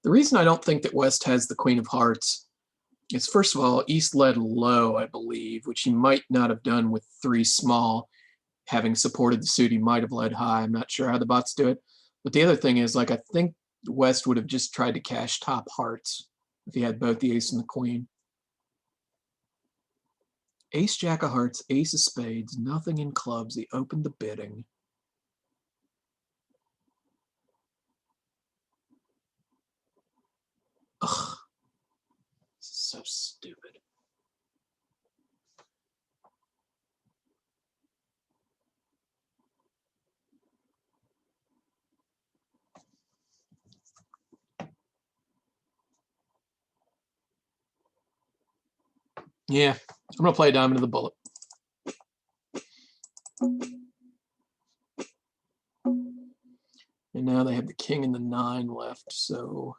The reason I don't think that West has the queen of hearts is, first of all, East led low, I believe, which he might not have done with 3 small. Having supported the suit, he might have led high. I'm not sure how the bots do it. But the other thing is, like, I think West would have just tried to cash top hearts if he had both the ace and the queen. Ace jack of hearts, ace of spades, nothing in clubs. He opened the bidding. Ugh. This is so stupid. Yeah, I'm going to play a diamond to the bullet. And now they have the king and the 9 left, so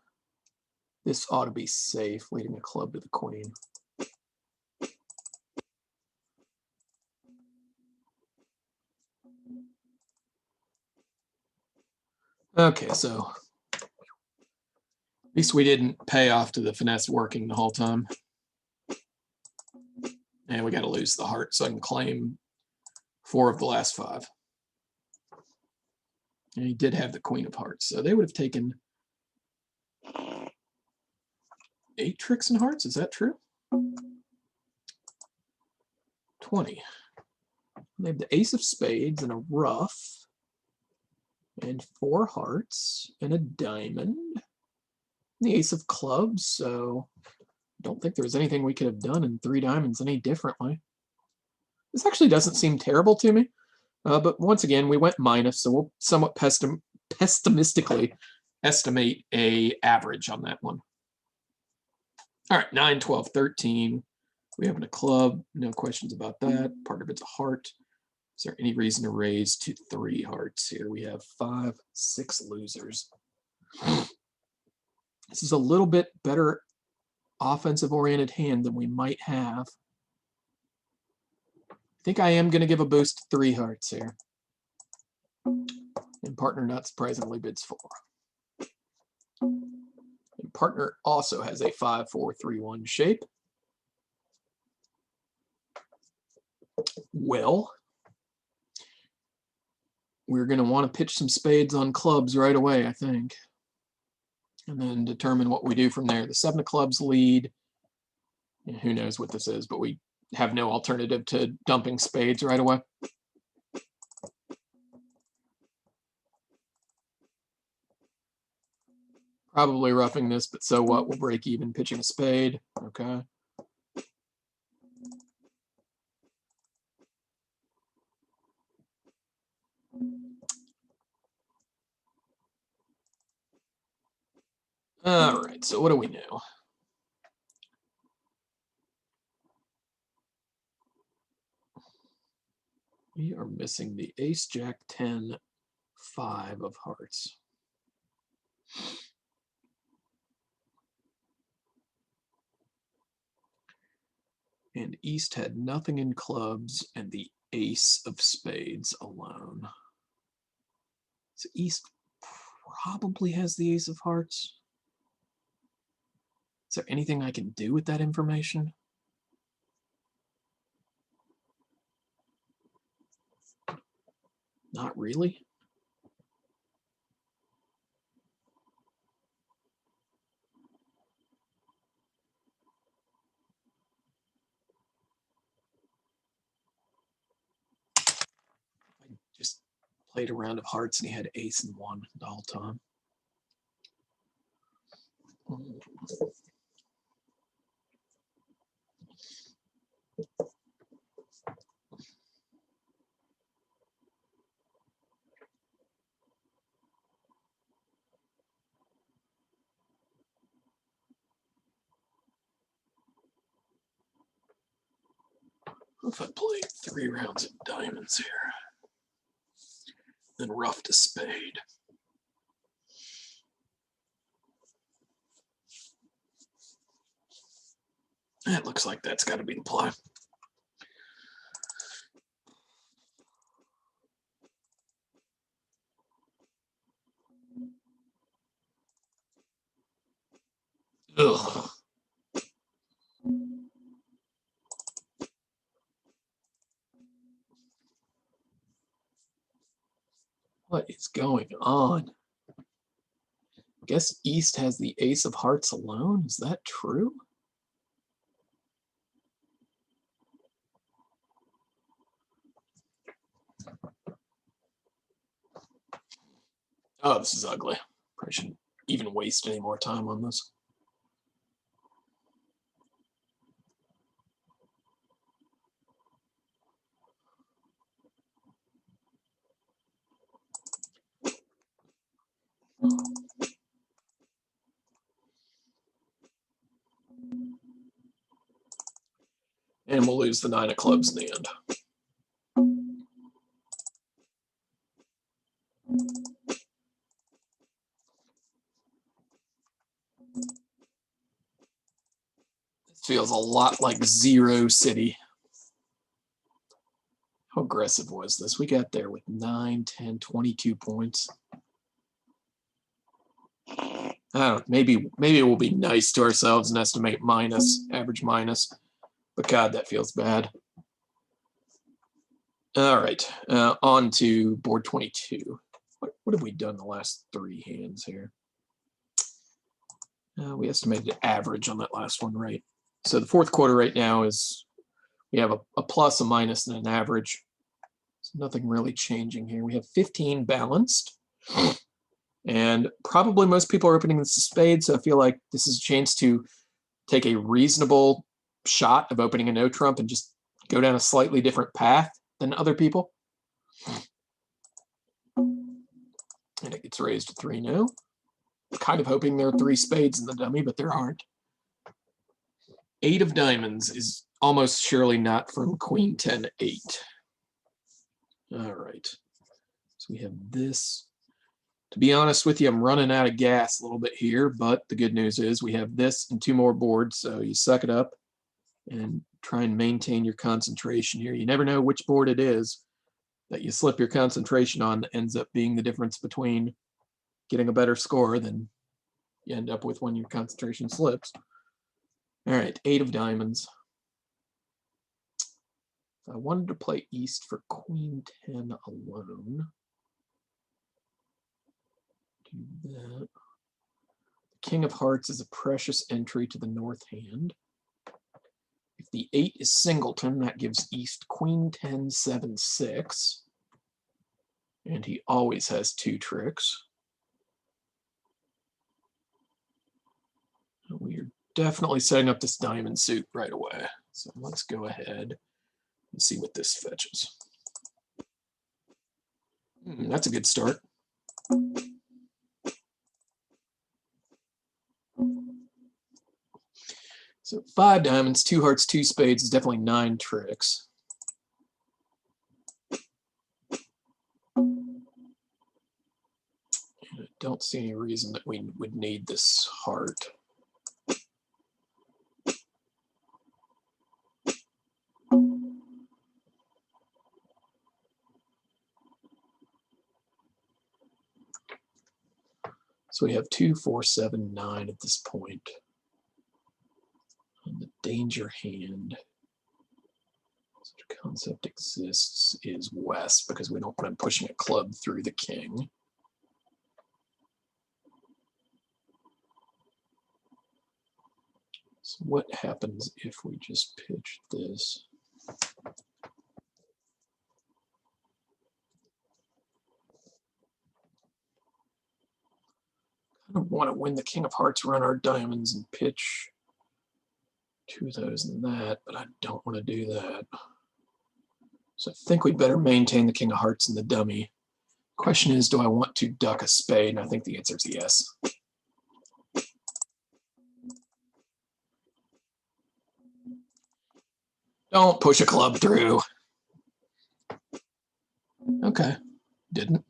this ought to be safe, leading a club to the queen. Okay, so at least we didn't pay off to the finesse working the whole time. And we got to lose the heart so I can claim 4 of the last 5. And he did have the queen of hearts, so they would have taken 8 tricks and hearts. Is that true? 20. They have the ace of spades and a rough, and 4 hearts and a diamond, and the ace of clubs. So I don't think there was anything we could have done in 3 diamonds any differently. This actually doesn't seem terrible to me. But once again, we went minus, so we'll somewhat pessimistically estimate an average on that one. All right, 9, 12, 13. We have a club. No questions about that. Part of it's a heart. Is there any reason to raise to 3 hearts here? We have 5, 6 losers. This is a little bit better offensive-oriented hand than we might have. I think I am going to give a boost to 3 hearts here. And partner, not surprisingly, bids 4. And partner also has a 5-4-3-1 shape. Well, we're going to want to pitch some spades on clubs right away, I think. And then determine what we do from there. The 7 of clubs lead. And who knows what this is, but we have no alternative to dumping spades right away. Probably roughing this, but so what? We'll break even pitching a spade. Okay. All right, so what do we know? We are missing the ace, jack, 10, 5 of hearts. And East had nothing in clubs and the ace of spades alone. So East probably has the ace of hearts. Is there anything I can do with that information? Not really. I just played a round of hearts and he had ace and 1 the whole time. What if I played 3 rounds of diamonds here? Then roughed a spade. It looks like that's got to be the play. Ugh. What is going on? I guess East has the ace of hearts alone. Is that true? Oh, this is ugly. Probably shouldn't even waste any more time on this. And we'll lose the 9 of clubs in the end. This feels a lot like Zero City. How aggressive was this? We got there with 9, 10, 22 points. I don't know, maybe we'll be nice to ourselves and estimate minus, average minus. But God, that feels bad. All right, on to board 22. What have we done the last 3 hands here? We estimated average on that last one, right? So the fourth quarter right now is we have a plus, a minus, and an average. So nothing really changing here. We have 15 balanced. And probably most people are opening this as spades, so I feel like this is a chance to take a reasonable shot of opening a no trump and just go down a slightly different path than other people. And it gets raised to 3-0. Kind of hoping there are 3 spades in the dummy, but there aren't. 8 of diamonds is almost surely not from Queen 10, 8. All right. So we have this. To be honest with you, I'm running out of gas a little bit here, but the good news is we have this and 2 more boards, so you suck it up and try and maintain your concentration here. You never know which board it is that you slip your concentration on that ends up being the difference between getting a better score than you end up with when your concentration slips. All right, 8 of diamonds. If I wanted to play East for Queen 10 alone, do that. The King of Hearts is a precious entry to the north hand. If the 8 is singleton, that gives East Queen 10, 7, 6. And he always has 2 tricks. definitely setting up this diamond suit right away. So let's go ahead and see what this fetches. That's a good start. So 5 diamonds, 2 hearts, 2 spades is definitely 9 tricks. And I don't see any reason that we would need this heart. So we have 2, 4, 7, 9 at this point. And the danger hand, such a concept exists, is West, because we don't want him pushing a club through the king. So what happens if we just pitch this? I don't want to win the king of hearts, run our diamonds, and pitch 2 of those and that, but I don't want to do that. So I think we better maintain the king of hearts in the dummy. Question is, do I want to duck a spade? And I think the answer is yes. Don't push a club through. Okay, didn't.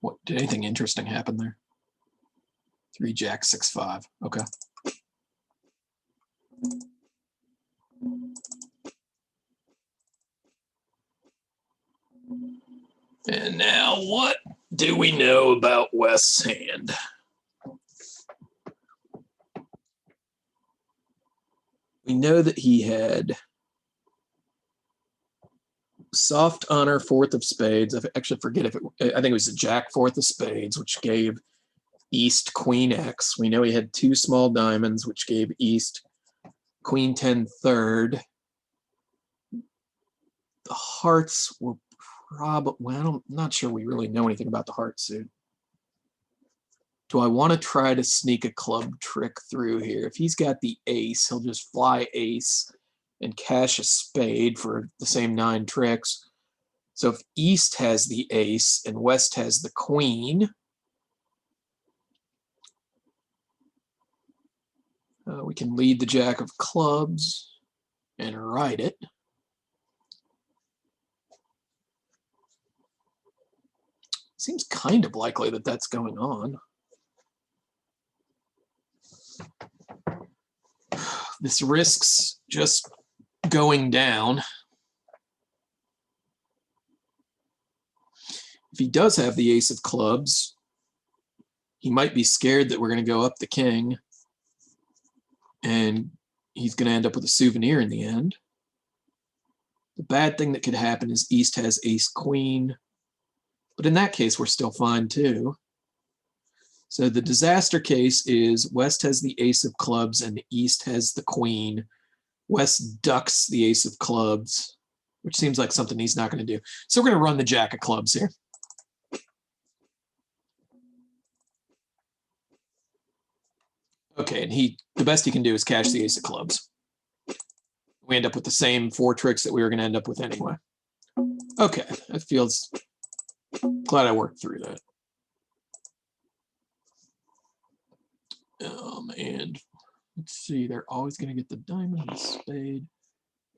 What, did anything interesting happen there? 3 jack 6 5. Okay. And now what do we know about West's hand? We know that he had soft honor 4th of spades. I actually forget if I think it was a jack 4th of spades, which gave East Queen X. We know he had 2 small diamonds, which gave East Queen 10 third. The hearts were probably, well, I'm not sure we really know anything about the heart suit. Do I want to try to sneak a club trick through here? If he's got the ace, he'll just fly ace and cash a spade for the same 9 tricks. So if East has the ace and West has the queen, we can lead the jack of clubs and ride it. Seems kind of likely that that's going on. This risks just going down. If he does have the ace of clubs, he might be scared that we're going to go up the king and he's going to end up with a souvenir in the end. The bad thing that could happen is East has ace queen, but in that case we're still fine too. So the disaster case is West has the ace of clubs and East has the queen. West ducks the ace of clubs, which seems like something he's not going to do. So we're going to run the jack of clubs here. Okay, and the best he can do is cash the ace of clubs. We end up with the same 4 tricks that we were going to end up with anyway. Okay, that feels, glad I worked through that. And let's see, they're always going to get the diamond, the spade,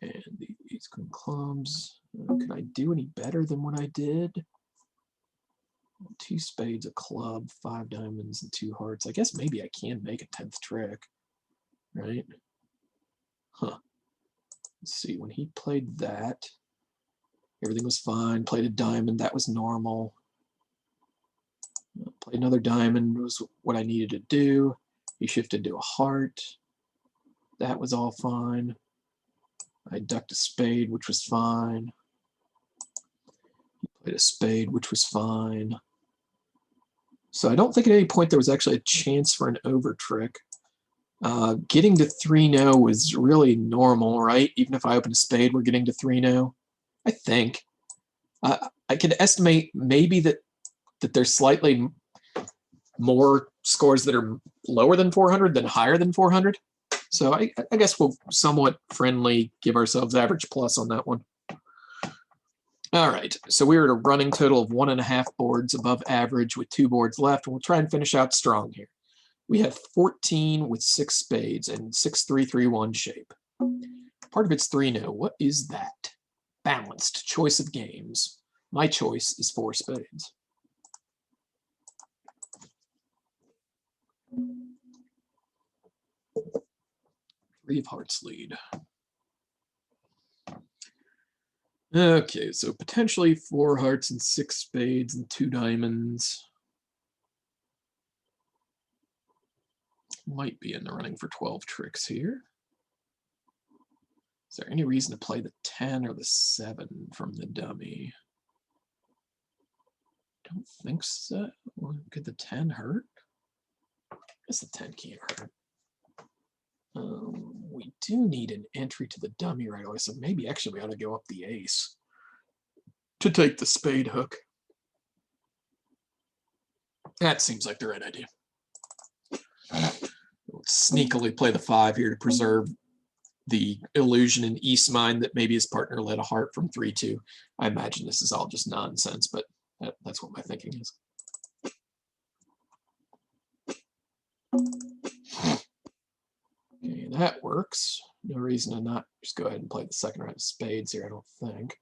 and the ace queen clubs. Could I do any better than what I did? 2 spades, a club, 5 diamonds, and 2 hearts. I guess maybe I can make a 10th trick, right? Huh. Let's see, when he played that, everything was fine. Played a diamond, that was normal. Played another diamond, was what I needed to do. He shifted to a heart. That was all fine. I ducked a spade, which was fine. He played a spade, which was fine. So I don't think at any point there was actually a chance for an over trick. Getting to 3-0 was really normal, right? Even if I open a spade, we're getting to 3-0. I think. I can estimate maybe that there's slightly more scores that are lower than 400 than higher than 400. So I guess we'll somewhat friendly give ourselves average plus on that one. All right, so we're at a running total of 1.5 boards above average with 2 boards left, and we'll try and finish out strong here. We have 14 with 6 spades and 6-3-3-1 shape. Part of it's 3-no. What is that? Balanced choice of games. My choice is 4 spades. Three of hearts lead. Okay, so potentially 4 hearts and 6 spades and 2 diamonds. Might be in the running for 12 tricks here. Is there any reason to play the 10 or the 7 from the dummy? Don't think so. Could the 10 hurt? I guess the 10 can't hurt. We do need an entry to the dummy right away, so maybe actually we ought to go up the ace to take the spade hook. That seems like the right idea. Let's sneakily play the 5 here to preserve the illusion in East's mind that maybe his partner led a heart from 3-2. I imagine this is all just nonsense, but that's what my thinking is. Okay, that works. No reason to not just go ahead and play the second round of spades here, I don't think.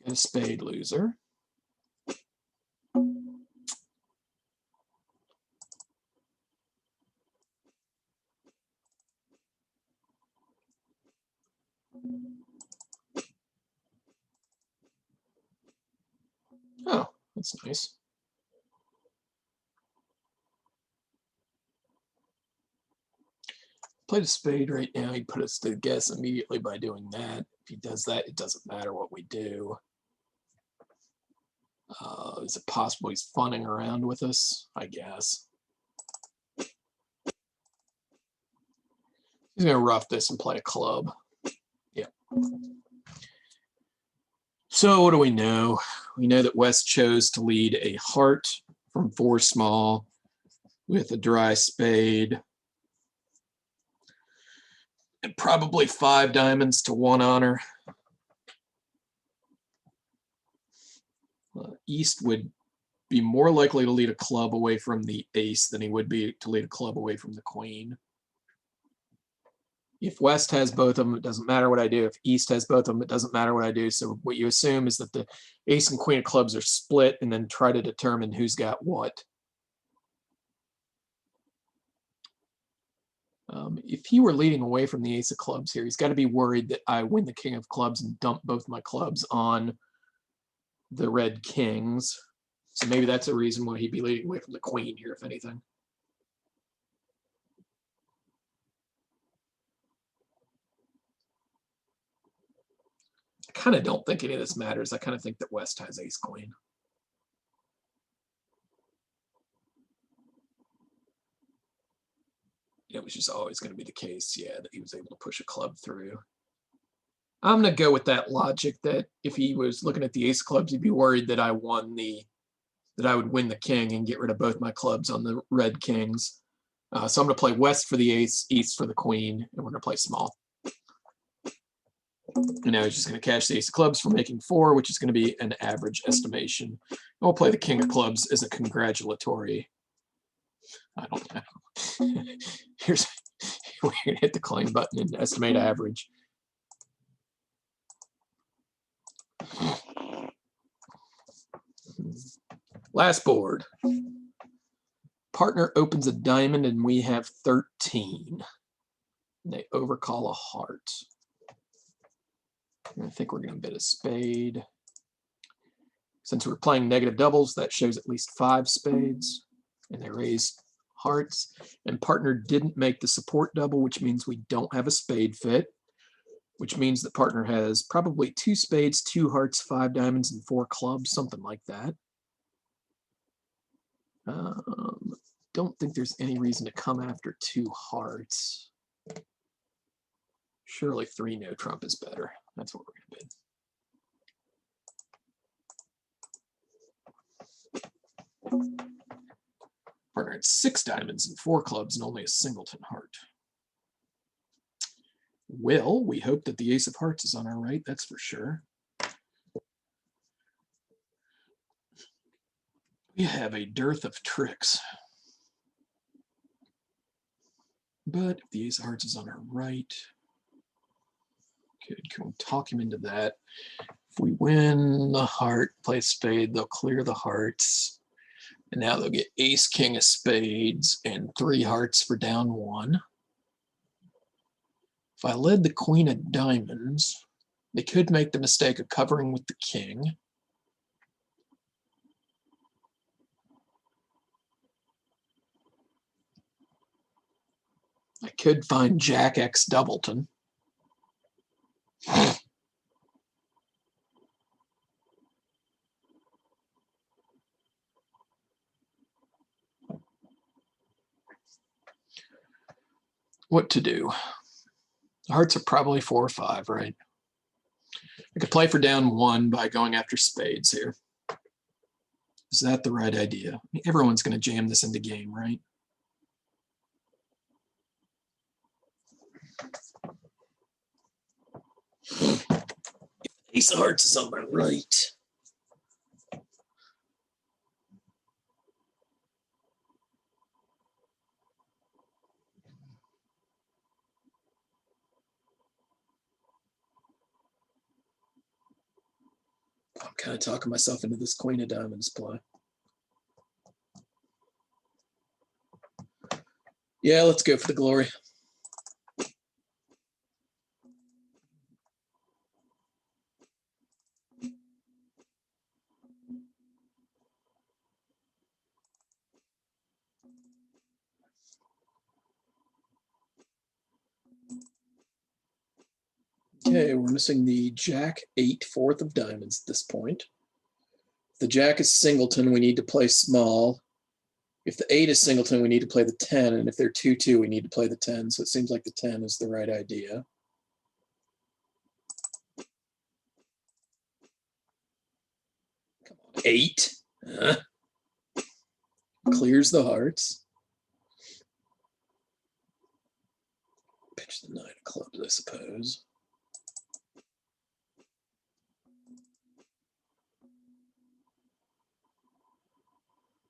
Got a spade loser. Oh, that's nice. Played a spade right now. He put us to guess immediately by doing that. If he does that, it doesn't matter what we do. Is it possible he's funning around with us? I guess. He's going to rough this and play a club. Yep. So what do we know? We know that West chose to lead a heart from 4 small with a dry spade. And probably 5 diamonds to 1 honor. East would be more likely to lead a club away from the ace than he would be to lead a club away from the queen. If West has both of them, it doesn't matter what I do. If East has both of them, it doesn't matter what I do. So what you assume is that the ace and queen of clubs are split and then try to determine who's got what. If he were leading away from the ace of clubs here, he's got to be worried that I win the king of clubs and dump both my clubs on the red kings. So maybe that's a reason why he'd be leading away from the queen here, if anything. I kind of don't think any of this matters. I kind of think that West has ace queen. It was just always going to be the case, yeah, that he was able to push a club through. I'm going to go with that logic that if he was looking at the ace clubs, he'd be worried that I would win the king and get rid of both my clubs on the red kings. So I'm going to play West for the ace, East for the queen, and we're going to play small. And now he's just going to cash the ace of clubs for making 4, which is going to be an average estimation. And we'll play the king of clubs as a congratulatory. I don't know. Here's we're going to hit the claim button and estimate average. Last board. Partner opens a diamond and we have 13. And they overcall a heart. I think we're going to bid a spade. Since we're playing negative doubles, that shows at least 5 spades. And they raise hearts. And partner didn't make the support double, which means we don't have a spade fit. Which means that partner has probably 2 spades, 2 hearts, 5 diamonds, and 4 clubs, something like that. Don't think there's any reason to come after 2 hearts. Surely 3 no trump is better. That's what we're going to bid. right, 6 diamonds and 4 clubs and only a singleton heart. Well, we hope that the ace of hearts is on our right, that's for sure. We have a dearth of tricks. But if the ace of hearts is on our right, good, can we talk him into that? If we win the heart, play a spade, they'll clear the hearts. And now they'll get ace, king of spades, and 3 hearts for down 1. If I led the queen of diamonds, they could make the mistake of covering with the king. I could find Jack X Doubleton. What to do? The hearts are probably 4 or 5, right? I could play for down 1 by going after spades here. Is that the right idea? I mean, everyone's going to jam this into game, right? Ace of hearts is on my right. I'm kind of talking myself into this queen of diamonds play. Yeah, let's go for the glory. Okay, we're missing the Jack 8 fourth of diamonds at this point. If the Jack is singleton, we need to play small. If the 8 is singleton, we need to play the 10. And if they're 2-2, we need to play the 10. So it seems like the 10 is the right idea. Come on, 8. Clears the hearts. Pitch the 9 of clubs, I suppose.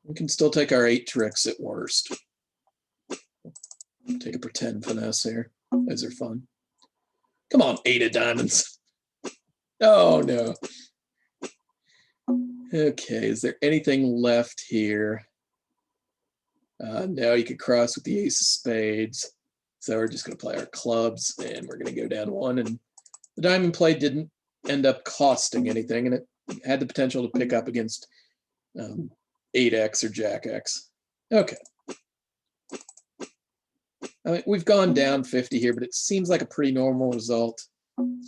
We can still take our 8 tricks at worst. Take a pretend finesse here. Those are fun. Come on, 8 of diamonds. Oh, no. Okay, is there anything left here? No, you could cross with the ace of spades. So we're just going to play our clubs, and we're going to go down 1. And the diamond play didn't end up costing anything, and it had the potential to pick up against 8x or Jack X. Okay. I mean, we've gone down 50 here, but it seems like a pretty normal result.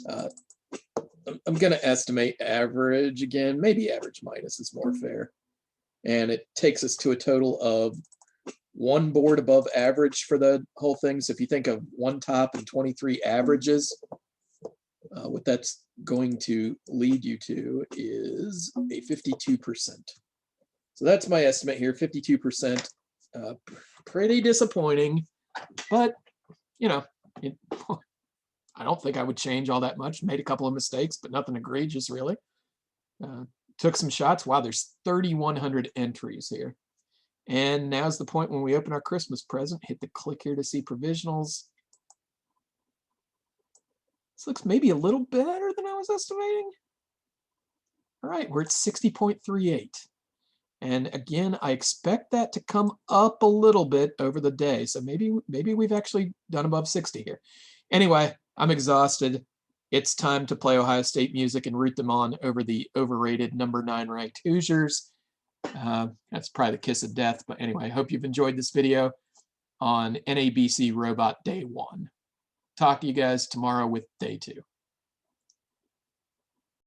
I'm going to estimate average again. Maybe average minus is more fair. And it takes us to a total of 1 board above average for the whole thing. So if you think of 1 top and 23 averages, what that's going to lead you to is a 52%. So that's my estimate here, 52%. Pretty disappointing, but, you know, I don't think I would change all that much. Made a couple of mistakes, but nothing egregious, really. Took some shots. Wow, there's 3,100 entries here. And now's the point when we open our Christmas present. Hit the click here to see provisionals. This looks maybe a little better than I was estimating. All right, we're at 60.38. And again, I expect that to come up a little bit over the day. So maybe we've actually done above 60 here. Anyway, I'm exhausted. It's time to play Ohio State music and root them on over the overrated number 9 ranked Hoosiers. That's probably the kiss of death. But anyway, I hope you've enjoyed this video on NABC Robot Day 1. Talk to you guys tomorrow with Day 2.